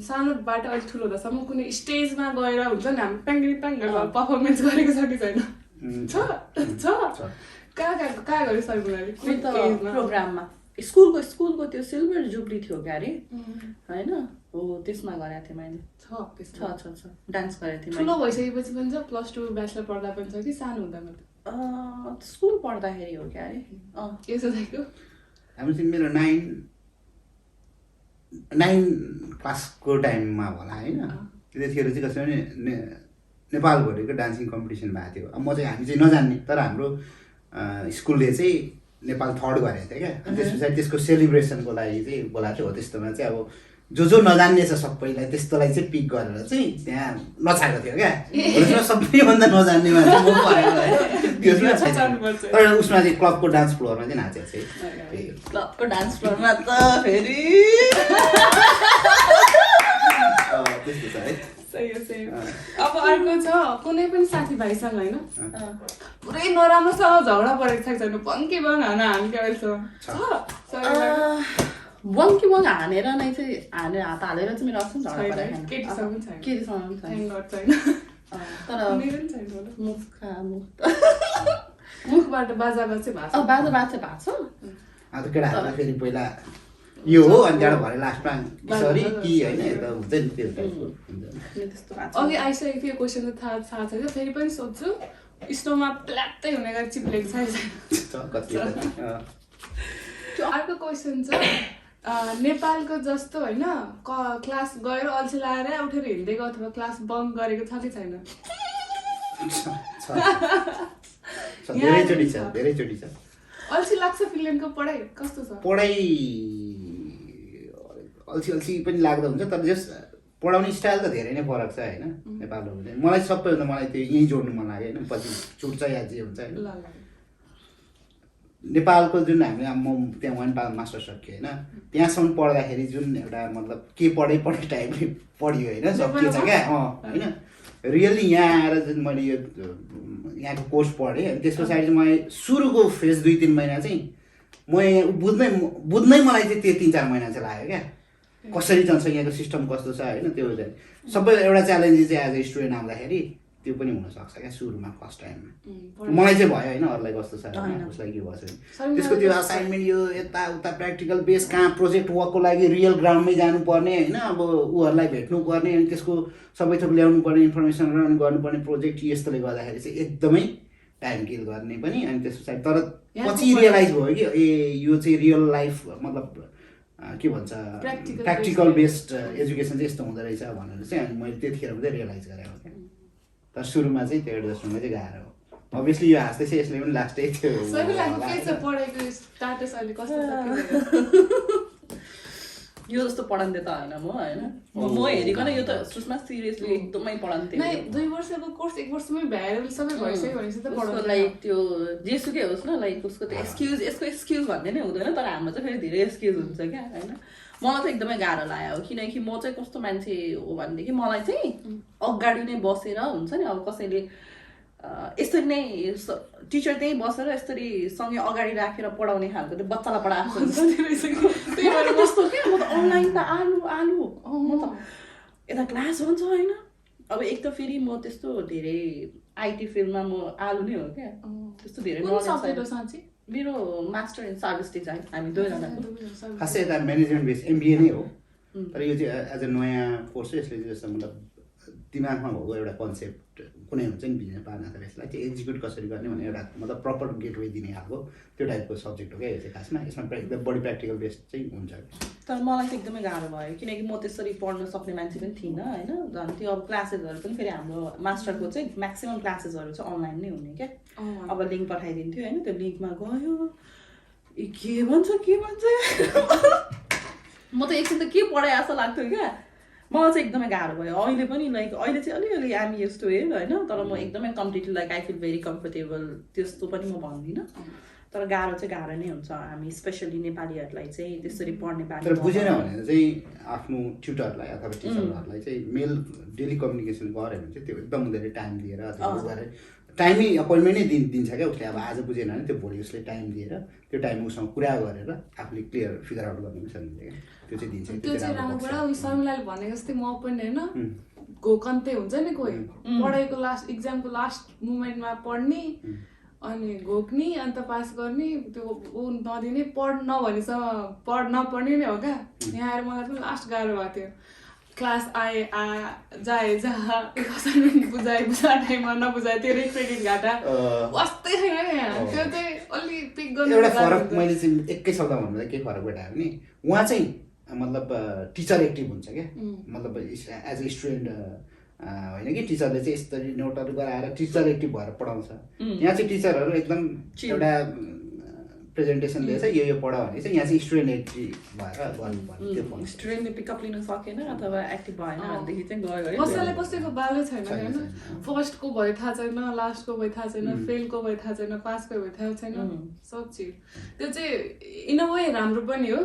सानो बाटो अलिक ठुलो हुँदासम्म कुनै स्टेजमा गएर हुन्छ नि हामी प्याङ्गी पर्फर्मेन्स गरेको छ कि छैन? छ कहाँ गऱ्यो सर्कुलर प्रोग्राममा स्कुलको त्यो सिल्भर जुब्ली थियो क्या अरे होइन, हो त्यसमा गरेको थिएँ मैले छ त्यसमा छ डान्स गरेको थिएँ ठुलो भइसकेपछि पनि छ +2 ब्याचलर पढ्दा पनि छ कि सानो हुँदा मात्रै स्कुल पढ्दाखेरि हो क्या अरे के सोचेको हाम्रो चाहिँ मेरो 9 क्लासको टाइममा होला होइन त्यतिखेर चाहिँ कसरी भने नेपालभरिको डान्सिङ कम्पिटिसन भएको थियो अब म चाहिँ हामी चाहिँ नजान्ने तर हाम्रो स्कुलले चाहिँ नेपाल 3rd गरेको थियो क्या अनि त्यस पछाडि त्यसको सेलिब्रेसनको लागि चाहिँ बोलाएको थियो हो त्यस्तोमा चाहिँ अब जो नजान्ने छ सबैलाई त्यस्तोलाई चाहिँ पिक गरेर चाहिँ त्यहाँ नछाएको थियो क्या त्यसमा सबैभन्दा नजान्ने मान्छे म परेको है तर उसमा चाहिँ क्लबको डान्स फ्लोरमा चाहिँ नाचेको चाहिँ क्लबको डान्स फ्लोरमा त फेरि त्यस्तो छ है सही हो सही हो अब अर्को छ कुनै पनि साथीभाइसँग होइन पुरै नराम्रोसँग झगडा परेको छैन पङ्की बङ हानेको अहिलेसम्म छ वङ्की वङ हानेर नै चाहिँ हात हालेर चाहिँ मेरो अप्सन झगडा परेको छैन केटीसँग पनि छैन केटीसँग पनि छैन Thank God छैन तर मेरो पनि छैन होला। मुखबाट बाजा बाजे भएको छ बाजा बाजे भएको छ अब केटाहरू फेरि पहिला यो हो अनि त्यहाँबाट भरे लास्टमा सरी कि होइन यता हुन्छ नि त्यो टाइपको हुन्छ त्यस्तो भएको छ अघि आइसकेको थियो क्वेसन त थाहा छैन फेरि पनि सोध्छु स्टोमा प्ल्याट्टै हुने गरी चिप्लेको छ कति अर्को क्वेसन छ नेपालको जस्तो होइन क्लास गएर अल्छी लाएर उठेर हिँडेको अथवा क्लास बङ्क गरेको छ कि छैन धेरैचोटि छ अल्छी लाग्छ फिल्मको पढाइ कस्तो छ पढाइ अल्छी पनि लाग्दा हुन्छ तर जस पढाउने स्टाइल त धेरै नै फरक छ होइन नेपालको चाहिँ मलाई सबैभन्दा मलाई त्यो यहीँ जोड्नु मन लाग्यो होइन पछि छुट्छ या जे हुन्छ होइन नेपालको जुन हामी म त्यहाँ 1 मास्टर सकेँ होइन त्यहाँसम्म पढ्दाखेरि जुन एउटा मतलब के पढे टाइपले पढ्यो होइन सब के छ क्या होइन रियल्ली यहाँ आएर जुन मैले यो यहाँको कोर्स पढेँ अनि त्यस पछाडि चाहिँ मैले सुरुको फेज 2-3 महिना चाहिँ म बुझ्नै मलाई चाहिँ त्यो 3-4 महिना चाहिँ लाग्यो क्या कसरी जान्छ यहाँको सिस्टम कस्तो छ होइन त्यो चाहिँ सबै एउटा च्यालेन्ज चाहिँ एज अ स्टुडेन्ट आउँदाखेरि त्यो पनि हुनसक्छ क्या सुरुमा फर्स्ट टाइममा मलाई चाहिँ भयो होइन अरूलाई कस्तो छ उसलाई के भएछ त्यसको त्यो असाइनमेन्ट यो यताउता प्र्याक्टिकल बेस कहाँ प्रोजेक्ट वर्कको लागि रियल ग्राउन्डमै जानुपर्ने होइन अब उहरूलाई भेट्नुपर्ने अनि त्यसको सबै थोक ल्याउनु पर्ने इन्फर्मेसन गर्नुपर्ने प्रोजेक्ट यस्तोले गर्दाखेरि चाहिँ एकदमै टाइम किल गर्ने पनि अनि त्यस पछाडि तर पछि रियलाइज भयो कि ए यो चाहिँ रियल लाइफ मतलब के भन्छ प्र्याक्टिकल बेस्ड एजुकेसन चाहिँ यस्तो हुँदो रहेछ भनेर चाहिँ अनि मैले त्यतिखेर मात्रै रियलाइज गरेँ क्या तर सुरुमा चाहिँ त्यो एडजस्टमेन्ट चाहिँ गाह्रो हो अभियसली यो हाँस्दैछ यसले पनि लास्टै थियो पढाइको स्टाटस अहिले कस्तो छ यो जस्तो पढान्थे त होइन म होइन म हेरिकन यो त सुषमा सिरियसली एकदमै पढान्थे 2 वर्षको कोर्स 1 वर्षमै भ्याएर सबै भइसक्यो भनेपछि त पढाउनु लाइक त्यो जेसुकै होस् न लाइक उसको त्यो एक्सक्युज यसको एक्सक्युज भन्ने नै हुँदैन तर हाम्रो चाहिँ फेरि धेरै एक्सक्युज हुन्छ क्या होइन मलाई चाहिँ एकदमै गाह्रो लाग्यो किनकि म चाहिँ कस्तो मान्छे हो भनेदेखि मलाई चाहिँ अगाडि नै बसेर हुन्छ नि अब कसैले यसरी नै टिचर त्यहीँ बसेर यसरी सँगै अगाडि राखेर पढाउने खालको त्यो बच्चालाई पढाएको हुन्छ त्यही भएर कस्तो क्या म त अनलाइन त आलु म त यता क्लास हुन्छ होइन अब एक त फेरि म त्यस्तो धेरै आइटी फिल्डमा म आलु नै हो क्या त्यस्तो धेरै मेरो मास्टर इन सर्भिस डिजाइन हामी दुवैजनाको खासै यता म्यानेजमेन्ट बेस एमबिए नै हो तर यो चाहिँ एज अ नयाँ कोर्स हो यसले चाहिँ जस्तो मतलब दिमागमा भएको एउटा कन्सेप्ट कुनै हुन्छ नि बिजनेस पार्टनर यसलाई चाहिँ एक्जिक्युट कसरी गर्ने भन्ने एउटा मतलब प्रपर गेटवे दिने खालको त्यो टाइपको सब्जेक्ट हो क्या यो चाहिँ खासमा यसमा एकदम बढी प्र्याक्टिकल बेस्ड चाहिँ हुन्छ तर मलाई चाहिँ एकदमै गाह्रो भयो किनकि म त्यसरी पढ्न सक्ने मान्छे पनि थिइनँ होइन झन् त्यो अब क्लासेसहरू पनि फेरि हाम्रो मास्टरको चाहिँ म्याक्सिमम् क्लासेसहरू चाहिँ अनलाइन नै हुने क्या अब लिङ्क पठाइदिन्थ्यो होइन त्यो लिङ्कमा गयो के भन्छ म त एकछिन त के पढाए जस्तो लाग्थ्यो क्या मलाई चाहिँ एकदमै गाह्रो भयो अहिले पनि लाइक अहिले चाहिँ अलिअलि आमी युज्ड टु इट होइन तर म एकदमै completely like I feel very comfortable त्यस्तो पनि म भन्दिनँ तर गाह्रो चाहिँ गाह्रो नै हुन्छ हामी स्पेसली नेपालीहरूलाई चाहिँ त्यसरी पढ्ने बानी तर बुझेन भने चाहिँ आफ्नो ट्युटरलाई अथवा टिचरहरूलाई चाहिँ मेल डेली कम्युनिकेसन गऱ्यो भने चाहिँ त्यो एकदम उनीहरूले टाइम दिएर टाइमै अपोइन्टमेन्टै दिन्छ क्या उसले अब आज बुझेन भने त्यो भोलि उसले टाइम दिएर त्यो टाइम उसँग कुरा गरेर आफूले क्लियर फिगर आउट गर्ने पनि सक्नुहुन्छ क्या त्यो चाहिँ दिन्छ त्यो चाहिँ राम्रो कुरा शर्मिलाले भनेको जस्तै म पनि होइन घोकन्ते हुन्छ नि कोही पढाइको लास्ट इक्जामको लास्ट मोमेन्टमा पढ्ने अनि घोक्ने अन्त पास गर्ने त्यो ऊ नदिने नभनेसम्म नपढ्ने नै हो क्या यहाँ आएर मलाई पनि लास्ट गाह्रो भएको थियो क्लास आए जाए जहाँ असाइनमेन्ट बुझाए टाइममा नबुझाए त्यो क्रेडिट घाटा वास्तै छैन यहाँ त्यो चाहिँ अलि पिक गर्नु एउटा फरक मैले चाहिँ एकै शब्दमा भन्दा के फरक भेटायो भने उहाँ चाहिँ मतलब टिचर एक्टिभ हुन्छ क्या मतलब एज अ स्टुडेन्ट होइन कि टिचरले चाहिँ यस्तरी नोटहरू गराएर टिचर एक्टिभ भएर पढाउँछ यहाँ चाहिँ टिचरहरू एकदम एउटा प्रेजेन्टेसन दिएछ यो पढ भने चाहिँ यहाँ चाहिँ स्टुडेन्ट एक्टिभ भएर गर्नुपर्ने त्यो फर्स्ट स्टुडेन्टले पिकअप लिन सकेन अथवा एक्टिभ भएन भनेदेखि चाहिँ गयो कसैलाई कसैको बालै छैन होइन फर्स्टको भयो थाहा छैन लास्टको भयो थाहा छैन फेलको भयो थाहा छैन पासको भयो थाहा छैन सब चिज त्यो चाहिँ इन अ वे राम्रो पनि हो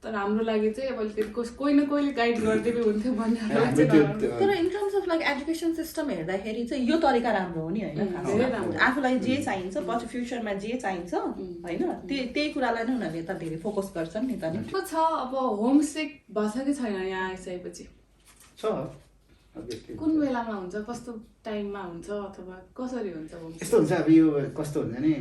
तर हाम्रो लागि चाहिँ अब अलिकति कोही न कोहीले गाइड गरिदिएको हुन्थ्यो भन्ने तर in terms of like education system हेर्दाखेरि चाहिँ यो तरिका राम्रो हो नि होइन आफूलाई जे चाहिन्छ पछि फ्युचरमा जे चाहिन्छ होइन त्यही कुरालाई नै उनीहरूले त धेरै फोकस गर्छन् नि त नि छ अब होमसिक भएको छ कि छैन यहाँ आइसकेपछि छ कुन बेलामा हुन्छ कस्तो टाइममा हुन्छ अथवा कसरी हुन्छ यस्तो हुन्छ अब यो कस्तो हुन्छ नि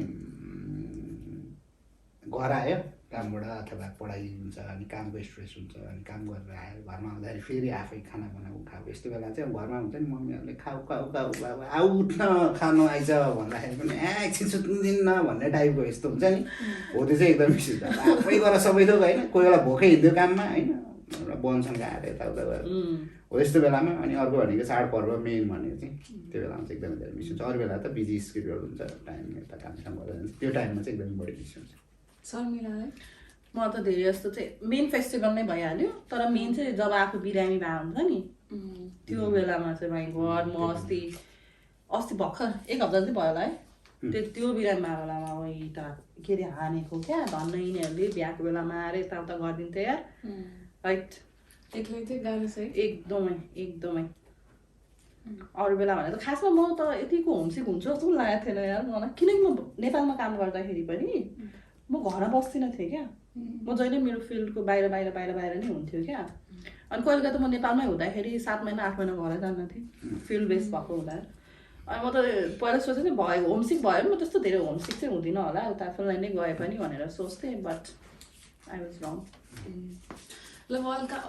घर आयो कामबाट अथवा पढाइ हुन्छ अनि कामको स्ट्रेस हुन्छ अनि काम गरेर आयो घरमा आउँदाखेरि फेरि आफै खाना बनाऊ खाऊ यस्तो बेला चाहिँ घरमा हुन्छ नि मम्मीहरूले खाऊ खाऊ खाऊ बाबा आऊ उठ्न खानु आइज भन्दाखेरि पनि एकछिन सुत्नु दिन्न भन्ने टाइपको यस्तो हुन्छ नि हो त्यो चाहिँ एकदम मिस हुन्छ आफै गरेर सबै थोक होइन कोही बेला भोकै हिँड्यो काममा होइन एउटा बनसँग आएर यताउता गरेर हो यस्तो बेलामा अनि अर्को भनेको चाडपर्व मेन भनेको चाहिँ त्यो बेलामा चाहिँ एकदमै धेरै मिस हुन्छ अरू बेला त बिजी स्केड्युल हुन्छ टाइम यता कामसँग गर्दा जान्छ त्यो टाइममा चाहिँ एकदमै बढी मिस हुन्छ शर्मिलालाई म त धेरै जस्तो चाहिँ मेन फेस्टिभल नै भइहाल्यो तर मेन चाहिँ जब आफू बिरामी भए हुन्छ नि त्यो बेलामा चाहिँ भाइ घर म अस्ति भर्खर 1 हप्ता चाहिँ भयो होला है त्यो बिरामी भएको बेलामा अब त के अरे हानेको क्या धन्न यिनीहरूले बिहाको बेलामा आएर यताउता गरिदिन्थ्यो यार राइट एक्लै चाहिँ गाह्रो छ एकदमै अरू बेला भने त खासमा म त यतिको होमसिक हुन्छ जस्तो पनि लागेको थिएन यार मलाई किनकि म नेपालमा काम गर्दाखेरि पनि म घरमा बस्दिनँ थिएँ क्या म जहिले मेरो फिल्डको बाहिर नै हुन्थ्यो क्या अनि कहिले त म नेपालमै हुँदाखेरि 7 महिना 8 महिना घरै जान्थेँ फिल्ड बेस भएको हुँदा अनि म त पहिला सोचेँ नि भयो होमसिक भयो म त्यस्तो धेरै होमसिक चाहिँ हुँदिनँ होला उता फिल्डलाई नै गए पनि भनेर सोच्थेँ बट आई वाज रङ ल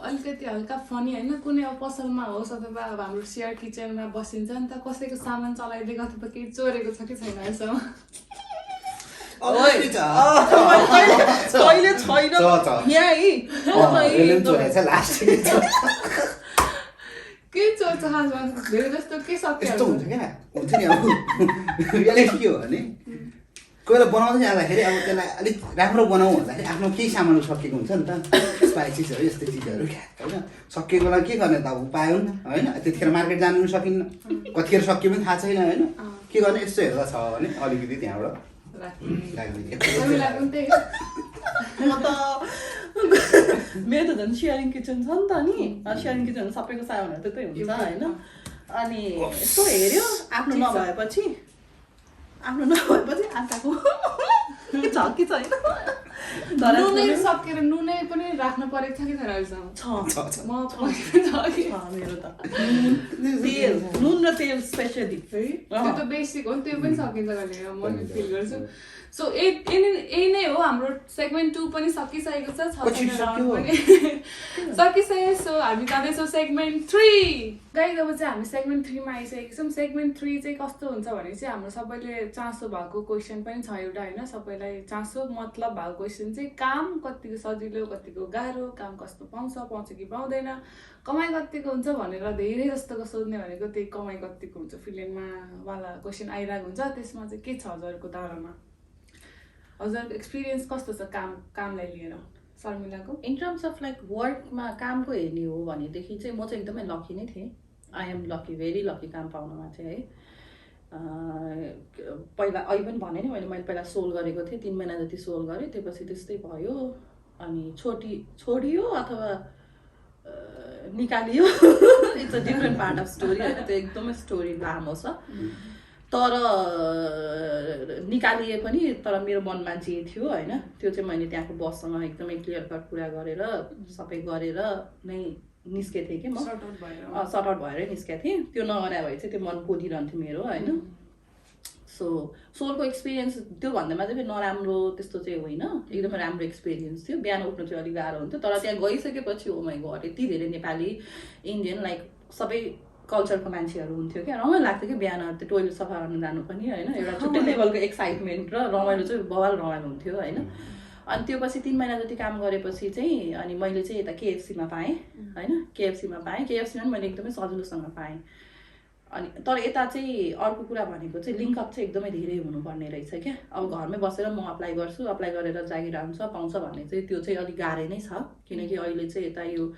अलिकति हल्का फनी होइन कुनै अब पसलमा होस् अथवा अब हाम्रो सेयर किचनमा बसिन्छ नि त कसैको सामान चलाइदिएको अथवा केही चोरेको छ कि छैन अहिलेसम्म कहिले छैन यहाँ के चोर्छ खासमा धेरै जस्तो के सक्यो यस्तो हुन्छ क्या हुन्छ नि अब रियालिटी के हो भने कोही बेला बनाउँदै जाँदाखेरि अब त्यसलाई अलिक राम्रो बनाऊ भन्दाखेरि आफ्नो केही सामान सकिएको हुन्छ नि त स्पाइसिसहरू यस्तै चिजहरू क्या होइन सकिएको बेला के गर्ने त अब पायो नि होइन त्यतिखेर मार्केट जानु पनि सकिन्न कतिखेर सकियो पनि थाहा छैन होइन के गर्ने यस्तो हेर्दा छ भने अलिकति त्यहाँबाट मेरो त झन् सेयरिङ किचन छ नि त नि सेयरिङ किचन सबैको सामानहरू त्यतै हुन्छ होइन अनि यसो हेऱ्यो आफ्नो नभएपछि आँखाको छ कि छैन नुनै सकेर नुनै पनि राख्नु परेको छ कि छैन अहिलेसम्म मेरो त तेल नुन र तेल स्पेसली है त्यो त बेसिक हो नि त्यो पनि सकिन्छ भने म फिल गर्छु सो यही नै हो हाम्रो सेगमेन्ट 2 पनि सकिसकेको छ सकिसक्यो सो हामी जाँदैछौँ सेगमेन्ट 3 गाइस अब चाहिँ हामी सेगमेन्ट 3 मा आइसकेको छौँ सेगमेन्ट 3 चाहिँ कस्तो हुन्छ भने चाहिँ हाम्रो सबैले चासो भएको क्वेसन पनि छ एउटा होइन सबैलाई चासो मतलब भएको क्वेसन चाहिँ काम कतिको सजिलो कतिको गाह्रो काम कस्तो पाउँछ कि पाउँदैन कमाइ कतिको हुन्छ भनेर धेरै जस्तोको सोध्ने भनेको त्यही कमाइ कतिको हुन्छ फिल्ममा वाला क्वेसन आइरहेको हुन्छ त्यसमा चाहिँ के छ हजुरको धारणा हजुरको एक्सपिरियन्स कस्तो छ कामलाई लिएर शर्मिलाको इन टर्म्स अफ लाइक वर्कमा कामको हेर्ने हो भनेदेखि चाहिँ म चाहिँ एकदमै लकी नै थिएँ I am lucky very lucky काम पाउनमा चाहिँ है पहिला अहिले पनि भने नि मैले पहिला सोल गरेको थिएँ 3 महिना जति सोल गरेँ त्यसपछि त्यस्तै भयो अनि छोडियो अथवा निकालियो it's a different part of story होइन त्यो एकदमै स्टोरी लामो छ तर निकालिए पनि तर मेरो मनमा जे थियो होइन त्यो चाहिँ मैले त्यहाँको बससँग एकदमै क्लियर कट कुरा गरेर सबै गरेर नै निस्केको थिएँ कि म सर्ट आउट भएरै निस्केको थिएँ त्यो नगरे भए चाहिँ त्यो मन पोलिरहन्थ्यो मेरो होइन सो सोलको एक्सपिरियन्स त्योभन्दामा चाहिँ फेरि नराम्रो त्यस्तो चाहिँ होइन, एकदमै राम्रो एक्सपिरियन्स थियो। बिहान उठ्नु चाहिँ अलिक गाह्रो हुन्थ्यो, तर त्यहाँ गइसकेपछि ओ माइ गॉड यति धेरै नेपाली इन्डियन लाइक सबै कल्चरको मान्छेहरू हुन्थ्यो क्या, रमाइलो लाग्थ्यो कि बिहान त्यो टोइलेट सफा गर्नु जानु पनि होइन, एउटा छुट्टै लेभलको एक्साइटमेन्ट र रमाइलो चाहिँ बवाल रमाइलो हुन्थ्यो होइन। अनि त्यो पछि 3 महिना जति काम गरेपछि चाहिँ अनि मैले चाहिँ यता केएफसीमा पाएँ होइन, केएफसीमा पनि मैले एकदमै सजिलोसँग पाएँ। अनि तर यता चाहिँ अर्को कुरा भनेको चाहिँ लिङ्कअप चाहिँ एकदमै धेरै हुनुपर्ने रहेछ क्या। अब घरमै बसेर म अप्लाई गर्छु, अप्लाई गरेर जागिर आउँछ पाउँछ भन्ने चाहिँ त्यो चाहिँ अलिक गाह्रै नै छ, किनकि अहिले चाहिँ यता यो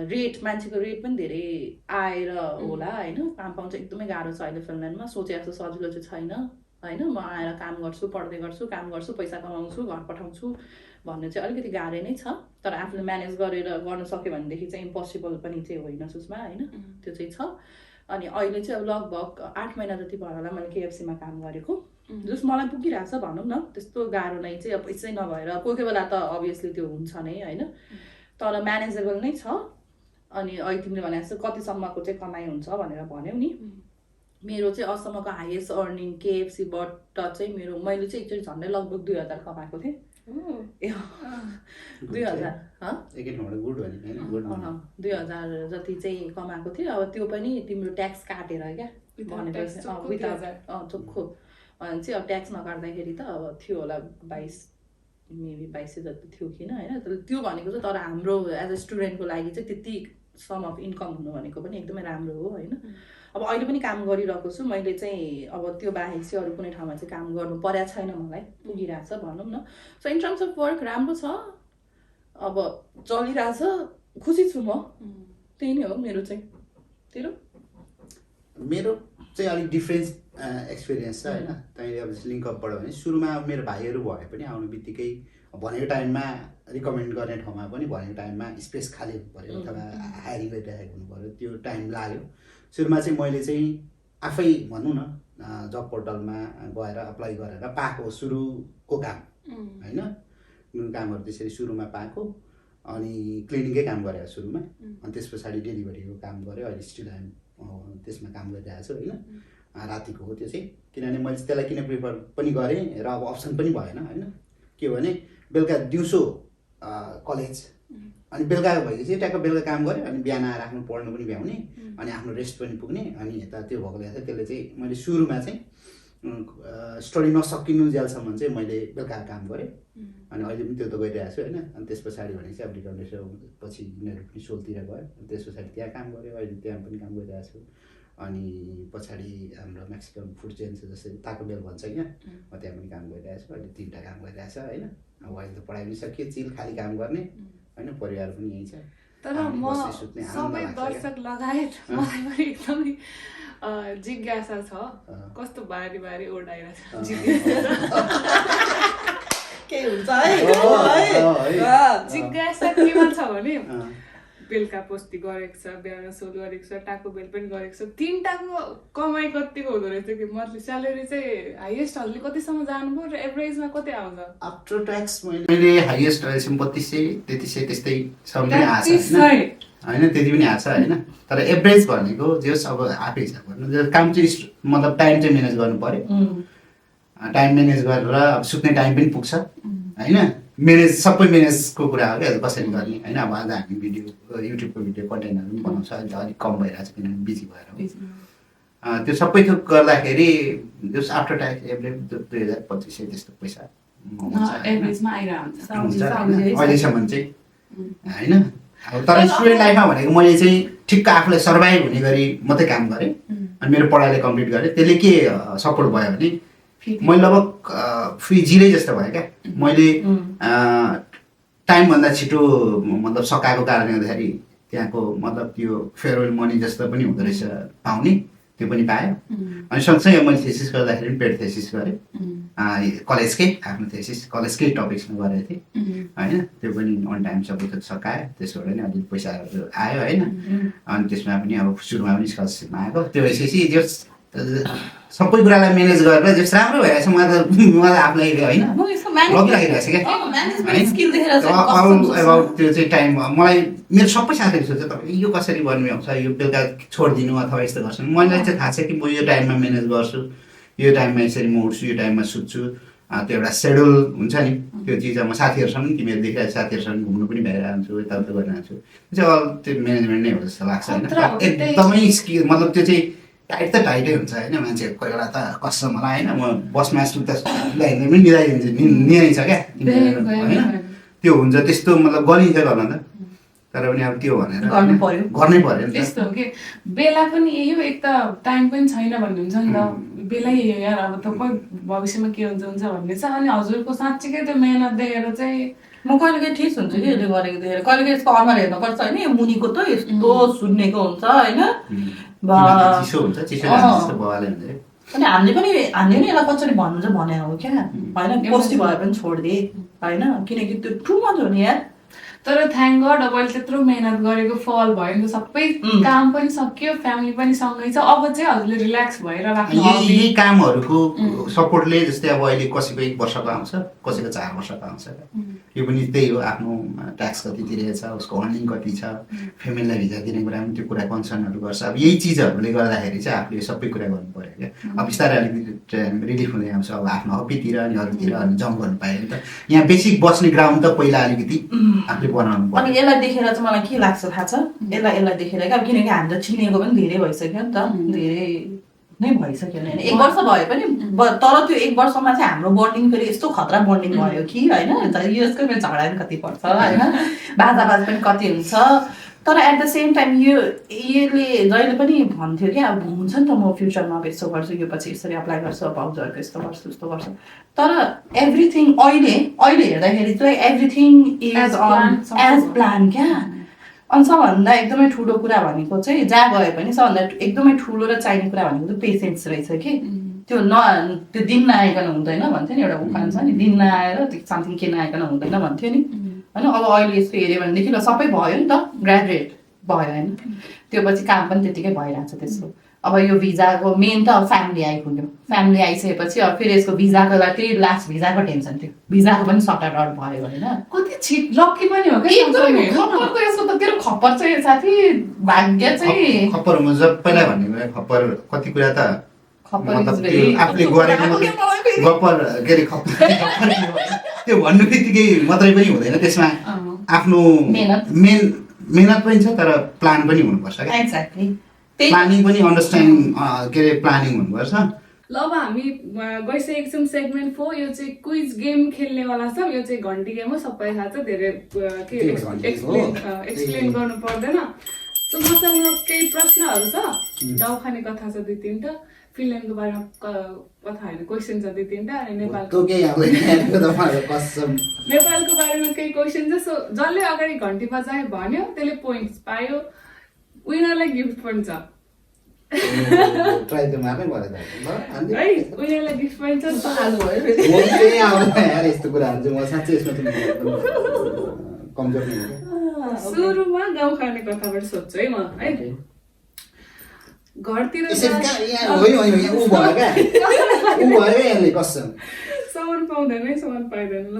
रेट मान्छेको रेट पनि धेरै आएर होला होइन, काम पाउनु चाहिँ एकदमै गाह्रो छ अहिले फिनल्यान्डमा। सोचे जस्तो सजिलो चाहिँ छैन होइन, म आएर काम गर्छु, पढ्दै गर्छु, काम गर्छु, पैसा कमाउँछु, घर पठाउँछु भन्ने चाहिँ अलिकति गाह्रै नै छ। तर आफूले म्यानेज गरेर गर्न सक्यो भनेदेखि चाहिँ इम्पोसिबल पनि चाहिँ होइन सुषमा होइन, त्यो चाहिँ छ। अनि अहिले चाहिँ अब लगभग 8 महिना जति भयो होला मैले केएफसीमा काम गरेको, जस मलाई पुगिरहेको छ भनौँ न। त्यस्तो गाह्रो नै चाहिँ अब पैसै नभएर कोही कोही बेला त अभियसली त्यो हुन्छ नै होइन, तर म्यानेजेबल नै छ। अनि अहिले तिमीले भने जस्तो कतिसम्मको चाहिँ कमाइ हुन्छ भनेर भन्यौ नि, मेरो चाहिँ अहिलेसम्मको हाइएस्ट अर्निङ केएफसीबाट चाहिँ मैले चाहिँ एकचोटि झन्डै लगभग 2000 कमाएको थिएँ। 2000 जति चाहिँ कमाएको थिएँ। अब त्यो पनि तिम्रो ट्याक्स काटेर क्या भनेपछि चोख्खो अनि चाहिँ अब ट्याक्स नकाट्दाखेरि त अब थियो होला 22 जति थियो किन होइन। त्यो भनेको चाहिँ तर हाम्रो एज अ स्टुडेन्टको लागि चाहिँ त्यति सम अफ इन्कम हुनु भनेको पनि एकदमै राम्रो हो होइन। अब अहिले पनि काम गरिरहेको छु मैले चाहिँ, अब त्यो बाहेक चाहिँ अरू कुनै ठाउँमा चाहिँ काम गर्नु परेको छैन, मलाई पुगिरहेछ भनौँ न। So in terms of work राम्रो छ, अब चलिरहेछ, खुसी छु म। त्यही नै हो मेरो चाहिँ। तेरो? मेरो चाहिँ अलिक डिफ्रेन्स एक्सपिरियन्स छ होइन। त्यहाँनिर अब लिङ्कअपबाट भने सुरुमा मेरो भाइहरू भए पनि आउनु बित्तिकै भनेको टाइममा रिकमेन्ड गर्ने ठाउँमा पनि भनेको टाइममा स्पेस खाली हुनु पऱ्यो अथवा हायरिङ गरिरहेको हुनु पऱ्यो, त्यो टाइम लाग्यो। सुरुमा चाहिँ मैले चाहिँ आफै भनौँ न जब पोर्टलमा गएर अप्लाई गरेर पाएको सुरुको काम होइन, कामहरू त्यसरी सुरुमा पाएको। अनि क्लिनिकै काम गरेँ सुरुमा, अनि त्यस पछाडि डेलिभरीको काम गरेँ। अहिले स्टिल त्यसमा काम गरिरहेको छु होइन। रातिको हो त्यो चाहिँ, किनभने मैले त्यसलाई किन प्रिफर पनि गरेँ र अब अप्सन पनि भएन होइन। के हो भने बेलुका दिउँसो कलेज अनि बेलुका भएपछि ट्याक्क बेलुका काम गरेँ, अनि बिहान आएर आफ्नो पढ्नु पनि भ्याउने अनि आफ्नो रेस्ट पनि पुग्ने। अनि यता त्यो भएकोले गर्दा त्यसले चाहिँ मैले सुरुमा चाहिँ स्टडी नसकिनु जेलसम्म चाहिँ मैले बेलुका काम गरेँ। अनि अहिले पनि त्यो त गरिरहेको छु होइन। अनि त्यस पछाडि भने चाहिँ अब रिकमेन्डेसन पछि यिनीहरू पनि सोलतिर गयो, त्यस पछाडि त्यहाँ काम गरेँ, अहिले त्यहाँ पनि काम गरिरहेको छु। अनि पछाडि हाम्रो मेक्सिकन फुड चेन छ जस्तै ताको बेल भन्छ यहाँ, म त्यहाँ पनि काम गरिरहेको छु। अहिले 3टा काम गरिरहेको छ होइन। अब अहिले त पढाइ पनि सकियो, चिल खालि काम गर्ने होइन, परिवार पनि यहीँ छ। तर म सबै दर्शक लगायत मलाई पनि एकदमै जिज्ञासा छ, कस्तो बारी बारी ओडाइरहेछ जिज्ञासा केमा छ भने बेलुका पोस्टी गरेको छ, बिहान सोल गरेको छ, टाको बेल पनि गरेको छ, 3टाको कमाइ कतिको हुँदो रहेछ कि मन्थली स्यालेरी चाहिँ हाइएस्ट हल्ली कतिसम्म जानुभयो र एभरेजमा कति आउँछ? आफ्टर ट्याक्स मैले हाइएस्ट रहेछ 3200-3300 त्यस्तैसम्म पनि आएको छ होइन, त्यति पनि आएको छ होइन। तर एभरेज भनेको जस अब आफै हिसाब गर्नु, काम चाहिँ मतलब टाइम चाहिँ म्यानेज गर्नु पऱ्यो। टाइम म्यानेज गरेर अब सुत्ने टाइम पनि पुग्छ होइन। म्यानेज सबै म्यानेजको कुरा हो क्या, कसरी गर्ने होइन। अब आज हामी युट्युबको भिडियो कन्टेन्टहरू पनि बनाउँछ, अहिले अलिक कम भइरहेको छ किनभने बिजी भएर। त्यो सबै थोक गर्दाखेरि जस आफ्टर ट्याक्स एभरेज 2200-2500 त्यस्तो पैसा अहिलेसम्म चाहिँ होइन। तर स्टुडेन्ट लाइफमा भनेको मैले चाहिँ ठिक्क आफूलाई सर्भाइभ हुने गरी मात्रै काम गरेँ अनि मेरो पढाइलाई कम्प्लिट गरेँ। त्यसले के सपोर्ट भयो भने मैले लगभग फ्री जिरै जस्तो भयो क्या। मैले टाइमभन्दा छिटो मतलब सकाएको कारणले गर्दाखेरि त्यहाँको मतलब त्यो फेयरवेल मनी जस्तो पनि हुँदो रहेछ पाउने, त्यो पनि पायो। अनि सँगसँगै मैले थेसिस गर्दाखेरि पनि पेड थेसिस गरेँ, कलेजकै आफ्नो थेसिस कलेजकै टपिक्समा गरेको थिएँ होइन। त्यो पनि अन टाइम सबै थोक सकायो, त्यसबाट नि अलिक पैसाहरू आयो होइन। अनि त्यसमा पनि अब सुरुमा पनि स्कलरसिपमा आएको। त्यो भइसकेपछि जो सबै कुरालाई म्यानेज गरेर जस राम्रो भइरहेछ, मलाई आफूलाई होइन लगिरहेको क्या। त्यो चाहिँ टाइम मलाई मेरो सबै साथीहरू सोध्छ तपाईँ यो कसरी बन्नु आउँछ, यो बेलुका छोडिदिनु अथवा यस्तो गर्छु। मलाई चाहिँ थाहा छ कि म यो टाइममा म्यानेज गर्छु, यो टाइममा यसरी म उठ्छु यो टाइममा सुत्छु त्यो एउटा सेड्युल हुन्छ नि त्यो चिज म साथीहरूसँग तिमीहरू देखिरहेको साथीहरूसँग घुम्नु पनि भइरहन्छु यताउता गरिरहन्छु त्यो चाहिँ अल त्यो म्यानेजमेन्ट नै हो जस्तो लाग्छ होइन एकदमै स्किल मतलब त्यो चाहिँ टाइट त टाइटै हुन्छ होइन मान्छे कोही बेला त कस्तो मलाई होइन म बसमा सुत्दा हिँड्दै पनि निदाइदिन्छु निहाइन्छ क्या होइन त्यो हुन्छ त्यस्तो मतलब गरिन्छ गर्न त तर पनि अब त्यो भनेर गर्नै पर्यो नि त्यस्तो हो कि बेला पनि यही हो एक त टाइम पनि छैन भन्ने हुन्छ नि त बेलै यही हो यार अब त खोइ भविष्यमा के हुन्छ भन्ने छ अनि हजुरको साँच्चीकै त्यो मेहनत देखेर चाहिँ म कहिलेकाहीँ ठिक हुन्छ कि यसले गरेको देखेर कहिलेकाहीँ यसको अनुहार हेर्नुपर्छ होइन यो मुनिको त यस्तो सुन्नेको हुन्छ होइन चिसो हुन्छ चिसो जस्तो भवाले हुन्छ अनि हामीले पनि यसलाई कसरी भन्नु चाहिँ भने हो क्या होइन पोजिटिभ भए पनि छोडिदिए होइन किनकि त्यो टु मच हो नि यार तर थ्याङ्क गड अब अहिले त्यत्रो मेहनत गरेको फल भयो नि त सबै काम पनि सकियो फ्यामिली पनि सँगै छ अब चाहिँ हजुरले रिल्याक्स भएर राख्नु यही कामहरूको सपोर्टले जस्तै अब अहिले कसैको 1 वर्षको आउँछ कसैको 4 वर्षको आउँछ यो पनि त्यही हो आफ्नो ट्याक्स कति तिरेको छ उसको अर्निङ कति छ फ्यामिलीलाई भिजा दिने कुरा पनि त्यो कुरा कन्सर्नहरू गर्छ अब यही चिजहरूले गर्दाखेरि चाहिँ आफूले सबै कुरा गर्नु पर्यो क्या अब बिस्तारै अलिकति रिलिफ हुँदै आउँछ अब आफ्नो हबीतिर अनि अरूतिर अनि जम्प गर्नु पायो नि त यहाँ बेसिक बस्ने ग्राउन्ड त पहिला अलिकति आफूले बनाउनु पर्यो अनि यसलाई देखेर चाहिँ मलाई के लाग्छ थाहा छ यसलाई देखेर क्या किनकि हामी त चिनेको पनि धेरै भइसक्यो नि त धेरै नै भइसक्यो नि 1 वर्ष भए पनि तर त्यो 1 वर्षमा चाहिँ हाम्रो बन्डिङ फेरि यस्तो खतरा बन्डिङ भयो कि होइन यसको पनि झगडा पनि कति पर्छ होइन बाजाबाज पनि कति हुन्छ तर एट द सेम टाइम यसले जहिले पनि भन्थ्यो क्या अब हुन्छ नि त म फ्युचरमा अब यस्तो गर्छु यो पछि यसरी अप्लाई गर्छु अब भाउजूहरूको यस्तो गर्छु उस्तो गर्छु तर एभ्रिथिङ अहिले हेर्दाखेरि चाहिँ एभ्रिथिङ इज एज प्लान क्या अनि सबभन्दा एकदमै ठुलो कुरा भनेको चाहिँ जहाँ गए पनि सबभन्दा एकदमै ठुलो र चाहिने कुरा भनेको चाहिँ पेसेन्स रहेछ कि त्यो त्यो दिन नआइकन हुँदैन भन्थ्यो नि एउटा उखान छ नि दिन नआएर समथिङ के नआइकन हुँदैन भन्थ्यो नि होइन अब अहिले यस्तो हेऱ्यो भनेदेखि ल सबै भयो नि त ग्रेजुएट भयो होइन त्यो पछि काम पनि त्यतिकै भइरहेको छ त्यसको अब यो भिजाको मेन त अब फ्यामिली आइपुग्यो फ्यामिली आइसकेपछि अब फेरि यसको भिजाको लागि त्यही लास्ट भिजाको टेन्सन थियो भिजाको पनि सर्ट आउट भयो होइन कति छिट लक्की पनि हो क्या खप्परको यसको त तेरो खप्पर चाहिँ साथी भाग्य चाहिँ खप्पर पहिला भन्ने खप्पर कति कुरा त आफूले गरेको गप्पर के अरे खप्पर त्यो भन्नु बित्तिकै मात्रै पनि हुँदैन त्यसमा आफ्नो मेहनत पनि छ तर प्लान पनि हुनुपर्छ क्या एक्ज्याक्टली प्लानिङ पनि अन्डरस्ट्यान्ड के अरे प्लानिङ हुनुपर्छ ल अब हामी गइसकेको छौँ सेगमेन्ट 4 यो चाहिँ क्विज गेम खेल्नेवाला छ यो चाहिँ घन्टी गेम हो सबैलाई थाहा छ धेरै के एक्सप्लेन गर्नु पर्दैन सो मसँग केही प्रश्नहरू छ गाउँ खाने कथा छ 2-3टा फिनल्यान्डको बारेमा कथा होइन क्वेसन छ 2-3टा अनि नेपालको बारेमा केही क्वेसन छ सो जसले अगाडि घन्टी बजायो भन्यो त्यसले पोइन्ट्स पायो विनरलाई गिफ्ट पनि छ ट्राई त मार्नै पर्यो त है उनीहरूलाई गिफ्ट पनि छ यस्तो कुराहरू चाहिँ म साँच्चै यसमा कमजोर नै हो सुरुमा गाउँ खाने कथाबाट सोध्छु है म है घरतिर सामान पाउँदैन है सामान पाइँदैन ल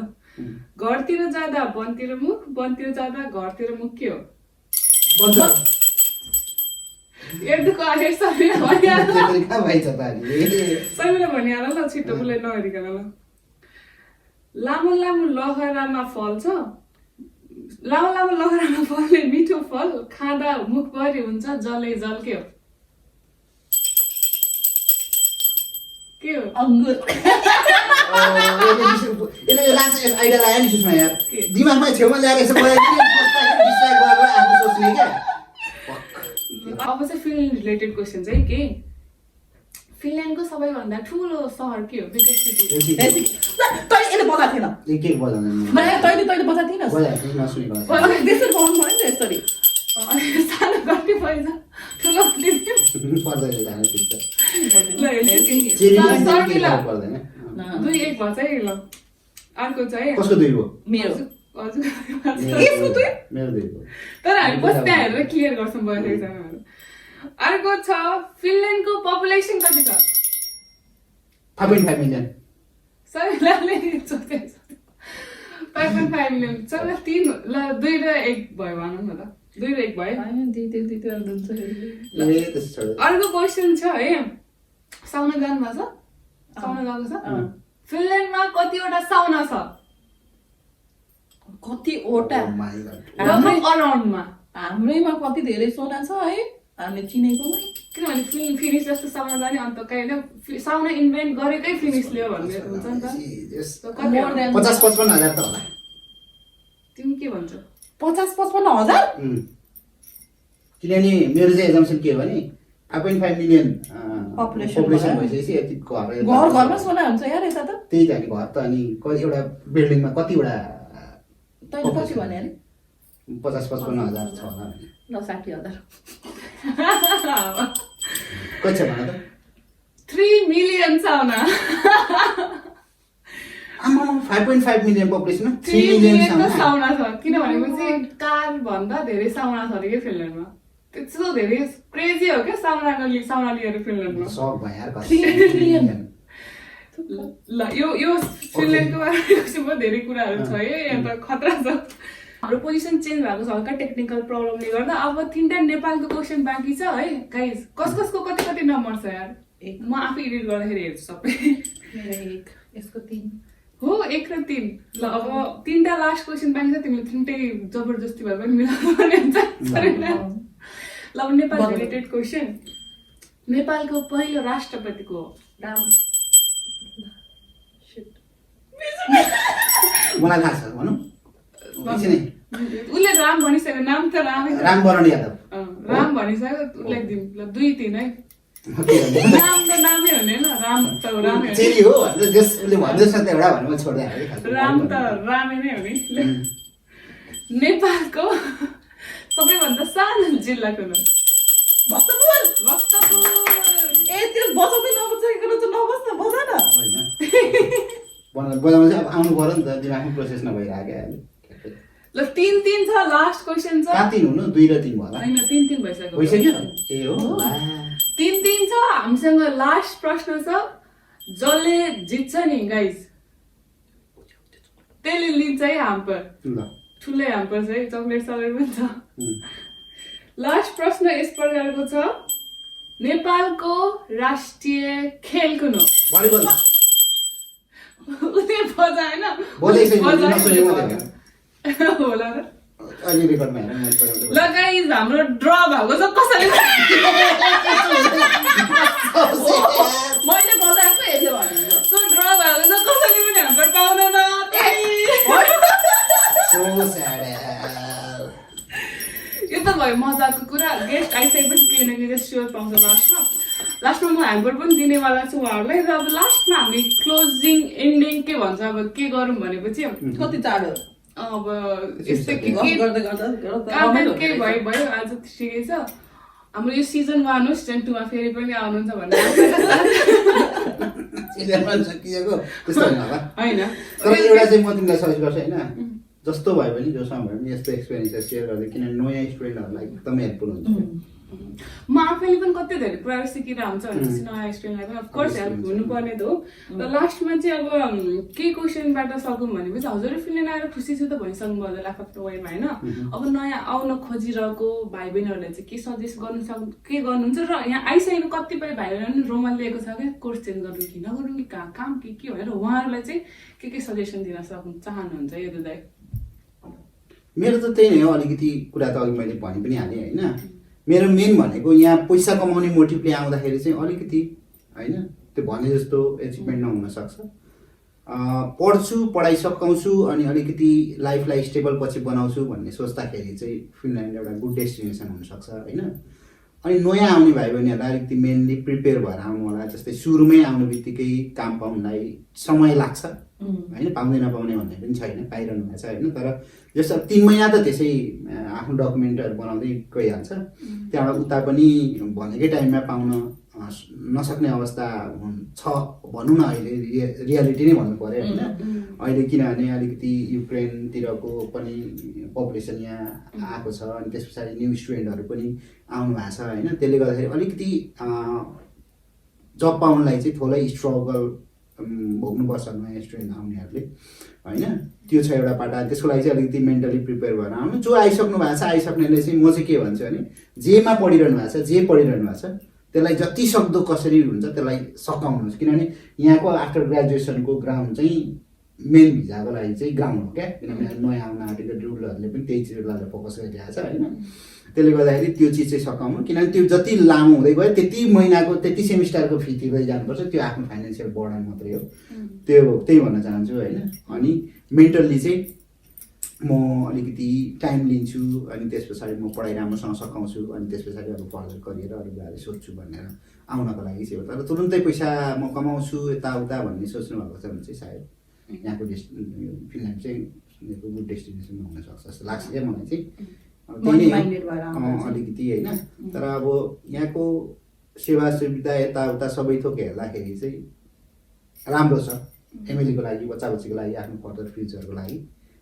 घरतिर जाँदा वनतिर मुख वनतिर जाँदा घरतिर मुख के हो यदुको आएर सबैले भनिहाल ल छिटो उसले नहेरिकन ल लामो लामो लहरामा फल्छ लामो लामो लहरामा फल्ने मिठो फल खाँदा मुखभरि हुन्छ जलै जल के हो के हो अंगुर दिमागमा छेउमा ल्याएर अब चाहिँ फिनल्यान्ड रिलेटेड क्वेसन चाहिँ के फिनल्यान्डको सबैभन्दा ठुलो सहर के हो बिगेस्ट सिटी तैँले बजाएको थिएन तैँले बजाएको थिएन त्यसरी बनाउनु पऱ्यो नि त यसरी सानो गल्ती भएछ ठुलो दुई एक भन्छ है ल अर्को चाहिँ कसको दुई हो मेरो तर हामी बस त्यहाँ हेरेर क्लियर गर्छौँ भयो एकजनाहरू अर्को छ फिनल्यान्डको पपुलेसन कति छ 5.5 मिलियन सबैले सोचेको 5.5 मिलियन चल 3 ल 2 र 1 भयो भनौँ न त 2 र 1 भयो अर्को क्वेसन छ है साउन जानुभएको छ साउना गएको छ फिनल्यान्डमा कतिवटा साउना छ कतिवटा Oh my God. लगभग अराउन्डमा हाम्रैमा कति धेरै सोना छ है हामीले चिनेकोमै किनभने फिनिस जस्तो साउना जाने अन्त कहिले साउना इन्भेन्ट गरेकै फिनिसले हो भन्ने हुन्छ नि त Yes. So कति हो? 50-55 हजार त होला तिमी के भन्छौ 50-55 हजार किनभने मेरो चाहिँ एजम्सन के हो भने 5.5 मिलियन Population पपुलेसन भयो। भइसकेपछि यति घरमा सोना हुन्छ यार यता त त्यही त नि घर त अनि एउटा बिल्डिङमा कतिवटा तैँले कति भने अरे 50-55 हजार छ होला भने ल 60,000 कति छ भन त 3 मिलियन साउना आमा 5.5 मिलियन पपुलेसनमा 3 3 मिलियन मिलियन त साउना साउना छ किनभने कार भन्दा धेरै साउना छ अरे के फिनल्यान्डमा त्यस्तो धेरै क्रेजी हो क्या साउना लिएर फिनल्यान्डमा सक भयो यार 3 मिलियन ल यो फिनल्यान्डको बारेमा धेरै कुराहरू छ है यहाँ त खतरा छ हाम्रो पोजिसन चेन्ज भएको छ हल्का टेक्निकल प्रब्लमले गर्दा अब 3टा नेपालको क्वेसन बाँकी छ है गाइज कसको कति कति नम्बर छ यार म आफै एडिट गर्दाखेरि हेर्छु सबै मेरो 1 यसको 3 हो 1 र 3 ल अब 3टा लास्ट क्वेसन बाँकी छ तिमीले 3टै जबरजस्ती भए पनि मिलाउनु पर्ने हुन्छ छैन ल अब नेपाल रिलेटेड क्वेसन नेपालको पहिलो राष्ट्रपति को हो राम मलाई थाहा छ भनौँ एकछिन है। उसले राम भनिसक्यो नाम त रामै छ। रामवरण यादव राम भनिसक्यो उसलाई दिउँ ल 2-3 है के भन्ने? नाम त नामै हुने होइन राम त रामै हो चेली हो भनेर जस उसले भन्दैछ त एउटा भनेर म छोड्दै हालेँ खासमा। राम त रामै नै हो नि नेपालको सबैभन्दा सानो जिल्ला कुन हो भक्तपुर भक्तपुर ए त्यो बजाउँदै नबजाइकन त नबस् न बजा न होइन बजाउनु चाहिँ अब आउनु पर्यो नि त दिमागमा प्रोसेस नभइरहेको अहिले ल 3-3 छ लास्ट क्वेसन छ कहाँ 3 हुनु 2 र 3 होला होइन 3-3 भइसक्यो भइसक्यो ए हो 3-3 छ हामीसँग लास्ट प्रश्न छ जसले जित्छ नि गाइज त्यसले लिन्छ है हाम्पर ल ठुलै हाम्पर छ है चक्लेट पनि छ उम्, लास्ट प्रश्न यस प्रकारको छ नेपालको राष्ट्रिय खेल कुन हो भलिबल उसले बजाएन बोलेको छैन, बजाएन, नसुनेको उसले थियो। बजायो। होला र अहिले रेकर्डमा हेर मैले पढाउँदै ल गाइज हाम्रो ड्र भएको छ कसैले मैले बजाएको यसले भनेको सो ड्र भएको छ कसैले पनि हाम्रो पाउँदैन So sad यार। यो त भयो मजाको कुरा गेस्ट आइसकेपछि केही न केही स्योर पाउँछ लास्टमा म ह्याम्पर पनि दिनेवाला छु उहाँहरूलाई र अब लास्टमा हामी क्लोजिङ एन्डिङ के भन्छ अब के गरौँ भनेपछि कति चाँडो अब यस्तै के गफ के गर्दै गर्दा काम रमाइलो केही हुँदो रहेछ। भयो आज ठिकै छ हाम्रो यो सिजन 1 हो सिजन 2 मा फेरि पनि आउनुहुन्छ भन्ने सिजनमा सकिएको त्यस्तो होइन होला होइन तर एउटा चाहिँ म तिमीलाई सजेस्ट गर्छु होइन जस्तो भयो भने जोसँग भयो भने यस्तो एक्सपिरियन्स सेयर गर्दै किन नयाँ स्टुडेन्टहरूलाई एकदमै हेल्पफुल हुन्छ म आफैले पनि कति धेरै कुराहरू सिकेर हुन्छ भनेपछि नयाँ स्टुडेन्टलाई पनि अफकोर्स हेल्प हुनुपर्ने त हो र लास्टमा चाहिँ अब के क्वेसनबाट सकौँ भनेपछि हजुर फिल्म आएर खुसी छु त भनिसक्नु भयो होला आफ्नो वेमा होइन अब नयाँ आउन खोजिरहेको भाइ बहिनीहरूले चाहिँ के सजेस्ट के गर्नुहुन्छ र यहाँ आइसकेको कतिपय भाइ बहिनीहरू रोमन लिएको छ क्या कोर्स चेन्ज गर्नु कि नगर्नु कि काम के भनेर उहाँहरूलाई चाहिँ के सजेसन दिन चाहनुहुन्छ यो दुई मेरो त त्यही नै हो अलिकति कुरा त अघि मैले भनि पनि हालेँ होइन मेरो मेन भनेको यहाँ पैसा कमाउने मोटिभले आउँदाखेरि चाहिँ अलिकति होइन त्यो भने जस्तो एचिभमेन्ट नहुन सक्छ पढ्छु पढाइ सकाउँछु अनि अलिकति लाइफलाई स्टेबल पछि बनाउँछु भन्ने सोच्दाखेरि चाहिँ फिनल्यान्ड एउटा गुड डेस्टिनेसन हुनसक्छ होइन अनि नयाँ आउने भाइ बहिनीहरूलाई अलिकति मेनली प्रिपेयर भएर आउनु होला जस्तै सुरुमै आउने बित्तिकै काम पाउनलाई समय लाग्छ होइन पाउने नपाउने भन्ने पनि छैन पाइरहनु भएको छ होइन तर जस्तो 3 महिना त त्यसै आफ्नो डकुमेन्टहरू बनाउँदै गइहाल्छ त्यहाँबाट उता पनि भनेकै टाइममा पाउन नसक्ने अवस्था छ भनौँ न अहिले रियालिटी नै भन्नु पऱ्यो होइन अहिले किनभने अलिकति युक्रेनतिरको पनि पपुलेसन यहाँ आएको छ अनि त्यस पछाडि न्यू स्टुडेन्टहरू पनि आउनु भएको छ होइन त्यसले गर्दाखेरि अलिकति जब पाउनलाई चाहिँ थोरै स्ट्रगल भोग्नुपर्छ नयाँ स्टुडेन्ट आउनेहरूले होइन त्यो छ एउटा पाटा त्यसको लागि चाहिँ अलिकति मेन्टली प्रिपेयर भएर आउनु जो आइसक्नु भएको छ आइसक्नेले चाहिँ म चाहिँ के भन्छु भने जेमा पढिरहनु भएको छ जे पढिरहनु भएको छ त्यसलाई जति सक्दो कसरी हुन्छ त्यसलाई सकाउनुहोस्, किनभने यहाँको आफ्टर ग्रेजुएसनको ग्राउन्ड चाहिँ मेन भिजाको लागि चाहिँ ग्राउन्ड हो क्या, किनभने नयाँ आउन आँटेको रुलहरूले पनि त्यही चिजलाई फोकस गरिरहेको छ होइन। त्यसले गर्दाखेरि त्यो चिज चाहिँ सकाउनु, किनभने त्यो जति लामो हुँदै गयो त्यति महिनाको त्यति सेमिस्टरको फी तिर्दै जानुपर्छ, त्यो आफ्नो फाइनेन्सियल बर्डन मात्रै हो। त्यही भन्न चाहन्छु होइन। अनि मेन्टल्ली चाहिँ म अलिकति टाइम लिन्छु, अनि त्यस पछाडि म पढाइ राम्रोसँग सघाउँछु, अनि त्यस पछाडि अब फर्दर करियर अरू कुराहरू सोध्छु भनेर आउनको लागि चाहिँ हो। तर तुरुन्तै पैसा म कमाउँछु यताउता भन्ने सोच्नु भएको छ भने चाहिँ सायद यहाँको फिनल्यान्ड चाहिँ गुड डेस्टिनेसन हुनसक्छ जस्तो लाग्छ क्या मलाई चाहिँ। अलिकति होइन, तर अब यहाँको सेवा सुविधा यताउता सबै थोक हेर्दाखेरि चाहिँ राम्रो छ फ्यामिलीको लागि, बच्चा बच्चीको लागि, आफ्नो फर्दर फ्युचरको लागि।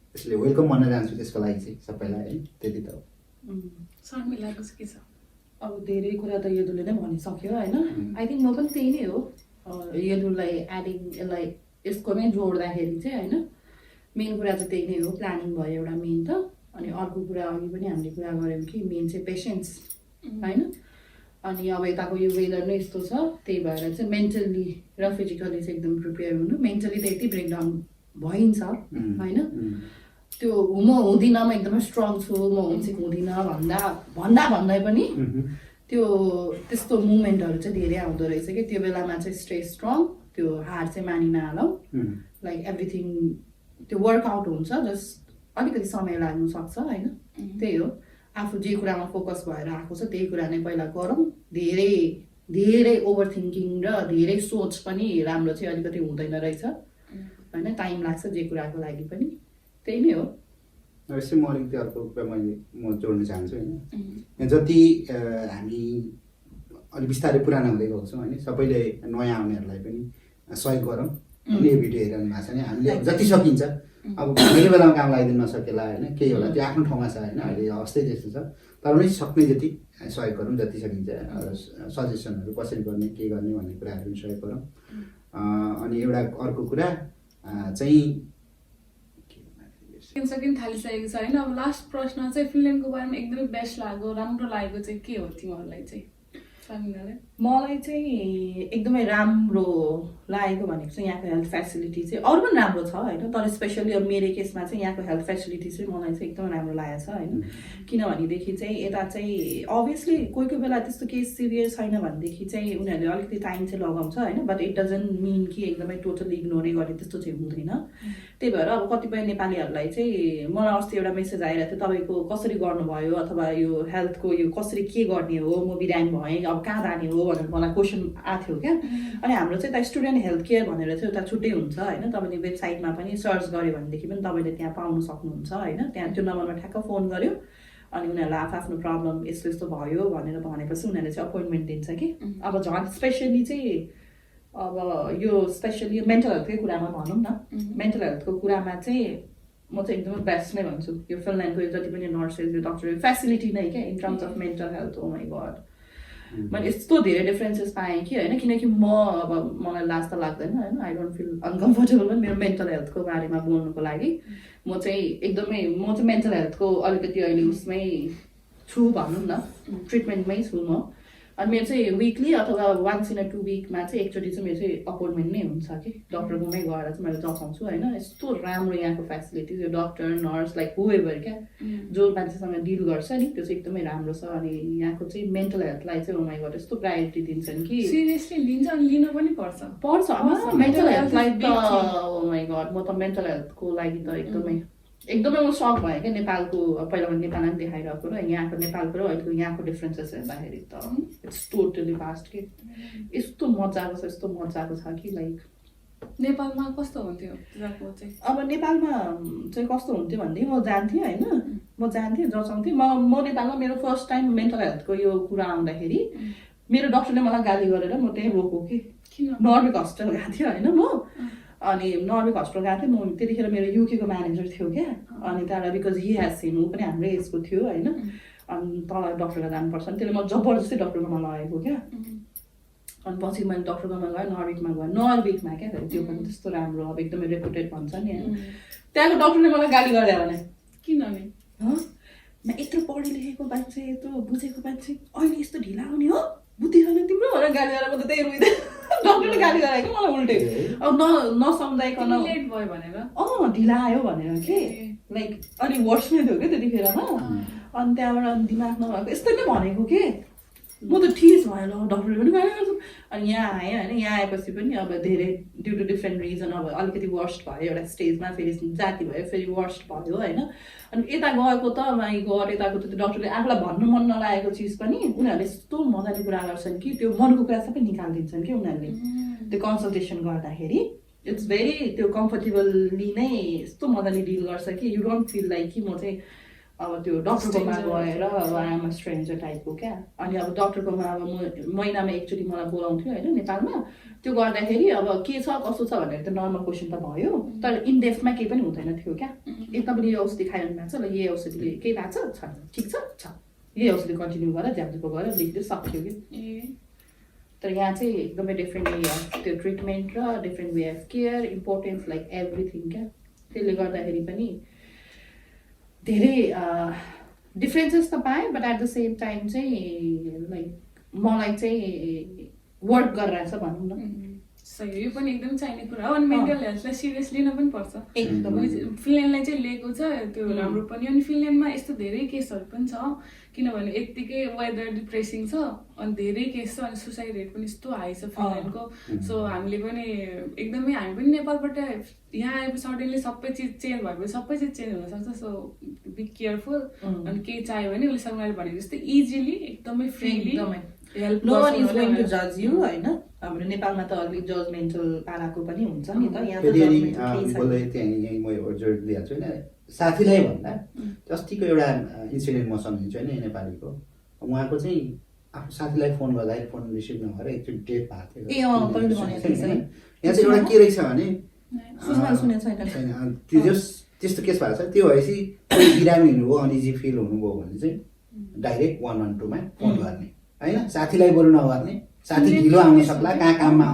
त्यसले वेलकम भन्न चाहन्छु त्यसको लागि चाहिँ सबैलाई है। त्यति त हो। शर्मिलाको के छ? अब धेरै कुरा त यदुले नै भनिसक्यो होइन। आई थिङ्क म पनि त्यही नै हो, यदुलाई एडिङ यसलाई यसकोमै जोड्दाखेरि चाहिँ होइन मेन कुरा चाहिँ त्यही नै हो। प्लानिङ भयो एउटा मेन त, अनि अर्को कुरा अघि पनि हामीले कुरा गऱ्यौँ कि मेन चाहिँ पेसेन्स होइन। अनि अब यताको यो वेदर नै यस्तो छ, त्यही भएर चाहिँ मेन्टल्ली र फिजिकल्ली चाहिँ एकदम प्रिपेयर हुनु। मेन्टली त यति ब्रेकडाउन भइन्छ होइन, त्यो म हुँदिनँ, म एकदमै स्ट्रङ छु, म होमसिक हुँदिनँ भन्दै पनि त्यो त्यस्तो मुभमेन्टहरू चाहिँ धेरै आउँदो रहेछ कि त्यो बेलामा चाहिँ स्टे स्ट्रङ, त्यो हार चाहिँ मानि नहालौँ। लाइक एभ्रिथिङ त्यो वर्कआउट हुन्छ, जस्ट अलिकति समय लाग्नु सक्छ होइन। त्यही हो, आफू जे कुरामा फोकस भएर आएको छ त्यही कुरा नै पहिला गरौँ। धेरै धेरै ओभर थिङ्किङ र धेरै सोच पनि राम्रो चाहिँ अलिकति हुँदैन रहेछ होइन, टाइम लाग्छ जे कुराको लागि पनि। त्यही नै हो। अवश्य म अलिकति अर्को कुरा म जोड्न चाहन्छु होइन। जति हामी अलिक बिस्तारै पुरानो हुँदै गएको छौँ होइन, सबैले नयाँ आउनेहरूलाई पनि सहयोग गरौँ। यो भिडियो हेरिरहनु भएको छ भने हामीले जति सकिन्छ, अब धेरै बेलामा काम लगाइदिनु नसकेला होइन, केही होला, त्यो आफ्नो ठाउँमा छ होइन, अहिले अवस्थै त्यस्तो छ। तर पनि सक्ने जति सहयोग गरौँ, जति सकिन्छ सजेसनहरू कसरी गर्ने के गर्ने भन्ने कुराहरू पनि सहयोग गरौँ। अनि एउटा अर्को कुरा चाहिँ सकिन थालिसकेको छ होइन। अब लास्ट प्रश्न चाहिँ फिनल्यान्डको बारेमा एकदमै बेस्ट लाग्यो, राम्रो लागेको चाहिँ के हो तिमीहरूलाई चाहिँ? मलाई चाहिँ एकदमै राम्रो लागेको भनेको चाहिँ यहाँको हेल्थ फेसिलिटी चाहिँ, अरू पनि राम्रो छ होइन, तर स्पेसली अब मेरो केसमा चाहिँ यहाँको हेल्थ फेसिलिटी चाहिँ मलाई चाहिँ एकदमै राम्रो लागेको छ होइन। किनभनेदेखि चाहिँ यता चाहिँ अभियसली कोही कोही बेला त्यस्तो केस सिभियर छैन भनेदेखि चाहिँ उनीहरूले अलिकति टाइम चाहिँ लगाउँछ होइन, बट इट डजन्ट मिन कि एकदमै टोटली इग्नोरै गर्ने त्यस्तो चाहिँ हुँदैन। त्यही भएर अब कतिपय नेपालीहरूलाई चाहिँ मलाई अस्ति एउटा मेसेज आइरहेको थियो, तपाईँको कसरी गर्नुभयो अथवा यो हेल्थको यो कसरी के गर्ने हो, म बिरामी भएँ अब कहाँ जाने हो भनेर मलाई क्वेसन आएको थियो क्या। अनि हाम्रो चाहिँ यता स्टुडेन्ट हेल्थ केयर भनेर चाहिँ एउटा छुट्टै हुन्छ होइन, तपाईँले वेबसाइटमा पनि सर्च गऱ्यो भनेदेखि पनि तपाईँले त्यहाँ पाउनु सक्नुहुन्छ होइन। त्यहाँ त्यो नम्बरमा ठ्याक्क फोन गऱ्यो अनि उनीहरूलाई आफ्नो प्रब्लम यस्तो यस्तो भयो भनेर भनेपछि उनीहरूले चाहिँ अपोइन्टमेन्ट दिन्छ कि। अब झन् स्पेसली चाहिँ अब यो स्पेसली मेन्टल हेल्थकै कुरामा भनौँ न, मेन्टल हेल्थको कुरामा चाहिँ म चाहिँ एकदमै बेस्ट नै भन्छु। यो फिनल्यान्डको जति पनि नर्सेस यो डक्टर फेसिलिटी नै क्या in terms of mental health. Oh my god, मैले यस्तो धेरै डिफ्रेन्सेस पाएँ कि होइन, किनकि म अब मलाई लाज त लाग्दैन होइन, आई डोन्ट फिल अनकम्फर्टेबल पनि मेरो मेन्टल हेल्थको बारेमा बोल्नुको लागि। म चाहिँ एकदमै मेन्टल हेल्थको अलिकति अहिले उसमै छु भनौँ न, ट्रिटमेन्टमै छु म। अनि मेरो चाहिँ विकली अथवा वान्स इन अ 2 विकमा चाहिँ एकचोटि चाहिँ मेरो चाहिँ अपोइन्टमेन्ट नै हुन्छ कि डक्टरकोमै गएर चाहिँ मैले देखाउँछु होइन। यस्तो राम्रो यहाँको फेसिलिटिज, यो डक्टर नर्स लाइक हुएभर क्या जो मान्छेसँग डिल गर्छ नि त्यो चाहिँ एकदमै राम्रो छ। अनि यहाँको चाहिँ मेन्टल हेल्थलाई चाहिँ ओमाइ गड यस्तो प्रायोरिटी दिन्छन् कि सिरियसली लिन्छ अनि लिन पनि पर्छ मेन्टल हेल्थलाई त। ओमाइ गड, म त मेन्टल हेल्थको लागि त एकदमै म सक भएँ क्या। नेपालको पहिला मैले नेपालमा पनि देखाइरहेको र यहाँको नेपालको र अहिलेको यहाँको डिफ्रेन्सेस हेर्दाखेरि त इट्स टोटली फास्ट कि यस्तो मजाको छ, यस्तो मजाको छ कि लाइक। नेपालमा कस्तो हुन्थ्यो चाहिँ? अब नेपालमा चाहिँ कस्तो हुन्थ्यो भनेदेखि म जान्थेँ होइन, म जान्थेँ जचाउँथेँ। म नेपालमा मेरो फर्स्ट टाइम मेन्टल हेल्थको यो कुरा आउँदाखेरि मेरो डक्टरले मलाई गाली गरेर म त्यहीँ रोको कि नर्विक हस्पिटल गएको थिएँ होइन म। अनि नर्विक हस्पिटल गएको थिएँ म, त्यतिखेर मेरो युकेको म्यानेजर थियो क्या। अनि त्यहाँबाट बिकज हि हेज सिन, ऊ पनि हाम्रै एजको थियो होइन। अनि तल डक्टरलाई जानुपर्छ नि, त्यसले म जबरजस्ती डक्टरकोमा लगेको क्या। अनि पछि मैले डक्टरकोमा गएँ, नर्विकमा क्या, त्यो पनि त्यस्तो राम्रो अब एकदमै रेपुटेड भन्छ नि होइन। त्यहाँको डक्टरले मलाई गाली गरे भने किनभने यत्रो पढे लेखेको मान्छे, यत्रो बुझेको मान्छे अहिले यस्तो ढिला आउने हो बुद्धि छैन तिम्रो भनेर गाली गरेर म त त्यही रुइदिएँ डक्टरले गाली गराएको मलाई उल्टे अब नसम्झाइकन लेट भयो भनेर ढिला आयो भनेर के लाइक अलिक वर्ष नै थियो क्या त्यतिखेरमा अनि त्यहाँबाट दिमाग नभएको यस्तै नै भनेको के म त ठिक भएन डक्टरले पनि गाली गर्छु अनि यहाँ आएँ होइन यहाँ आएपछि पनि अब धेरै ड्यु टु डिफ्रेन्ट रिजन अब अलिकति वर्स्ट भयो एउटा स्टेजमा फेरि जाती भयो फेरि वर्स्ट भयो होइन अनि यता गएको त माइ गड यताको त डक्टरले आफूलाई भन्नु मन नलागेको चिज पनि उनीहरूले यस्तो मजाले कुरा गर्छन् कि त्यो मनको कुरा सबै निकालिदिन्छन् कि उनीहरूले त्यो कन्सल्टेसन गर्दाखेरि इट्स भेरी त्यो कम्फर्टेबली नै यस्तो मजाले डिल गर्छ कि यु डोन्ट फिल लाइक कि म चाहिँ अब त्यो डक्टरकोमा गएर अब आइएम अ स्ट्रेन्जर टाइपको क्या अनि अब डक्टरकोमा अब म महिनामा एकचोटि मलाई बोलाउँथ्यो होइन नेपालमा त्यो गर्दाखेरि अब के छ कस्तो छ भनेर त नर्मल क्वेसन त भयो तर इन डेप्थमा केही पनि हुँदैन थियो क्या तपाईँले यो औषधि खायो भने भएको छ ल यही औषधिले केही भएको छ ठिक छ यही औषधि कन्टिन्यू गरेर झ्याप्झुपो गरेर लेख्दै सक्थ्यो कि तर यहाँ चाहिँ एकदमै डिफ्रेन्ट वे अफ त्यो ट्रिटमेन्ट र different way of care importance like everything क्या त्यसले गर्दाखेरि पनि धेरै डिफ्रेन्सेस त पाएँ but at the same time चाहिँ लाइक मलाई चाहिँ वर्क गरिरहेछ भनौँ न सही यो पनि एकदम चाहिने कुरा हो अनि मेन्टल हेल्थलाई सिरियस लिन पनि पर्छ एकदमै फिनल्यान्डलाई चाहिँ लिएको छ त्यो राम्रो पनि अनि फिनल्यान्डमा यस्तो धेरै केसहरू पनि छ किनभने यत्तिकै वेदर डिप्रेसिङ छ अनि धेरै केस छ अनि सुसाइड रेट पनि यस्तो हाई छ फिनल्यान्डको सो हामीले पनि एकदमै हामी पनि नेपालबाट यहाँ आएपछि सडनली सबै चिज चेन्ज भएपछि सबै चिज चेन्ज हुनसक्छ सो बी केयरफुल अनि केही चाहियो भने उसले सँगले भनेको जस्तै इजिली एकदमै freely help no one is going to जज यु होइन हाम्रो नेपालमा त अलिक जजमेन्टल पाराको पनि हुन्छ नि त यहाँ त बोल्दै त्यहाँ म जोड दिइहाल्छु होइन साथीलाई भन्दा अस्तिको एउटा इन्सिडेन्ट म सम्झिन्छु होइन नेपालीको उहाँको चाहिँ आफ्नो साथीलाई फोन गर्दाखेरि फोन रिसिभ नगरेर एकचोटि डेट भएको थियो यहाँ चाहिँ एउटा के रहेछ भने त्यो त्यस्तो केस भएको छ त्यो भएपछि कोही बिरामी हुनुभयो अनिजी फिल हुनुभयो भने चाहिँ डाइरेक्ट 112 मा फोन गर्ने होइन साथीलाई बोल्नु नगर्ने साथी ढिलो आउन सक्ला काममा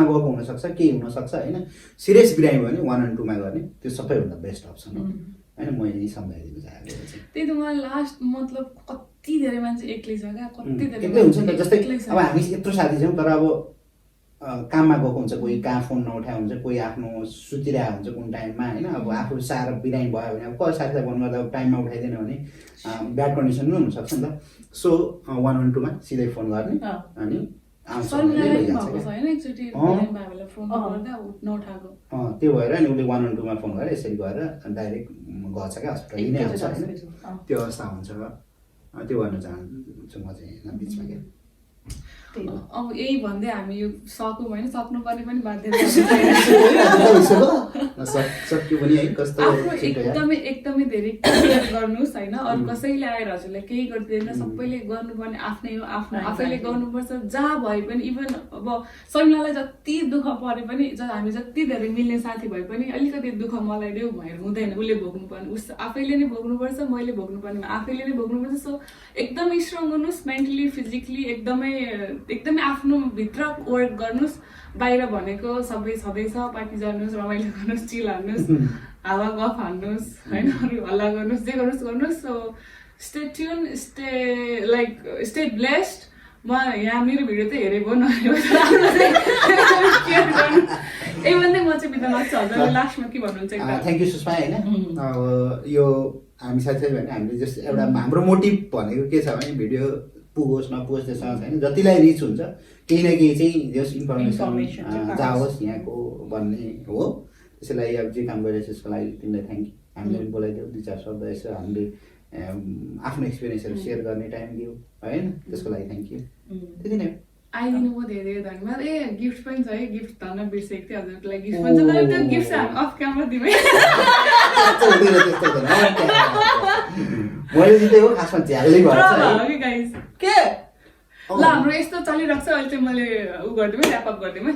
गएको हुनसक्छ केही हुनसक्छ होइन सिरियस बिरामी भयो भने 112 मा गर्ने त्यो सबैभन्दा बेस्ट अप्सन हो होइन मैले यही सम्झाइदिनु चाहेको त्यही त मलाई लास्ट मतलब कति धेरै मान्छे एक्लै छ क्या कति धेरै एक्लै हुन्छ नि त जस्तै अब हामी यत्रो साथी छौँ तर अब काममा गएको हुन्छ कोही कहाँ फोन नउठाएको हुन्छ कोही आफ्नो सुतिरहेको हुन्छ कुन टाइममा होइन अब आफू साह्रो बिरामी भयो भने अब कसै साथीलाई फोन गर्दा टाइममा उठाइदिएन भने ब्याड कन्डिसन पनि हुनसक्छ नि त सो 112 मा सिधै फोन गर्ने अनि त्यो भएर अनि उसले 112 मा फोन गरेर यसरी गरेर डाइरेक्ट गछ क्या हस्पिटल नै आउँछ होइन त्यो अवस्था हुन्छ त्यो गर्न चाहन्छु म चाहिँ बिचमा क्या अब यही भन्दै हामी यो सकौँ होइन सक्नुपर्ने पनि बाध्य एकदमै धेरै केयर गर्नुहोस् होइन अरू कसैले आएर हजुरलाई केही गरिदिँदैन सबैले गर्नुपर्ने आफ्नै हो आफ्नो आफैले गर्नुपर्छ जहाँ भए पनि इभन अब सैमलालाई जति दुःख परे पनि हामी जति धेरै मिल्ने साथी भए पनि अलिकति दुःख मलाई देऊ भनेर हुँदैन उसले भोग्नुपर्ने उस आफैले नै भोग्नुपर्छ मैले भोग्नुपर्ने आफैले नै भोग्नुपर्छ सो एकदमै स्ट्रङ हुनुहोस् मेन्टली फिजिकली एकदमै आफ्नो भित्र वर्क गर्नुहोस् बाहिर भनेको सबै छँदैछ पार्टी जानुहोस् रमाइलो गर्नुहोस् चिल हान्नुहोस् हावा गफ हान्नुहोस् होइन अरू हल्ला गर्नुहोस् जे गर्नुहोस् so stay tune stay blessed म यहाँ मेरो भिडियो त हेरेको नहेरेको यही भन्दै म चाहिँ बिदा लाग्छ हजुरले लास्टमा के भन्नुहुन्छ थ्याङ्क यू सुषमा होइन अब यो हामी साथीहरू भने हामीले जस्तो एउटा हाम्रो मोटिभ भनेको के छ भने भिडियो पुगोस् नपुगोस् त्यसमा छैन जतिलाई रिच हुन्छ केही न केही चाहिँ जस इन्फर्मेसन जाओस् यहाँको भन्ने हो त्यसैलाई अब जे काम गरिरहेछ त्यसको लागि तिमीलाई थ्याङ्क यू हामीले पनि बोलाइदियो 2-4 शब्द यसो हामीले आफ्नो एक्सपिरियन्सहरू सेयर गर्ने टाइम दियो होइन त्यसको लागि थ्याङ्क यू त्यति नै आइदिनु म धेरै धेरै धन्यवाद गिफ्ट पनि छ है गिफ्ट धन्न बिर्सेको थिएँ हजुरको लागि गिफ्ट पनि छ तर त्यो गिफ्ट चाहिँ हामी अफ क्यामेरा दिउँ मैले जिते हो खासमा झ्यालै भएछ के ल हाम्रो यस्तो चलिरहेको छ अहिले चाहिँ मैले उ गरिदिउँ ऱ्याप अप गरिदिउँ है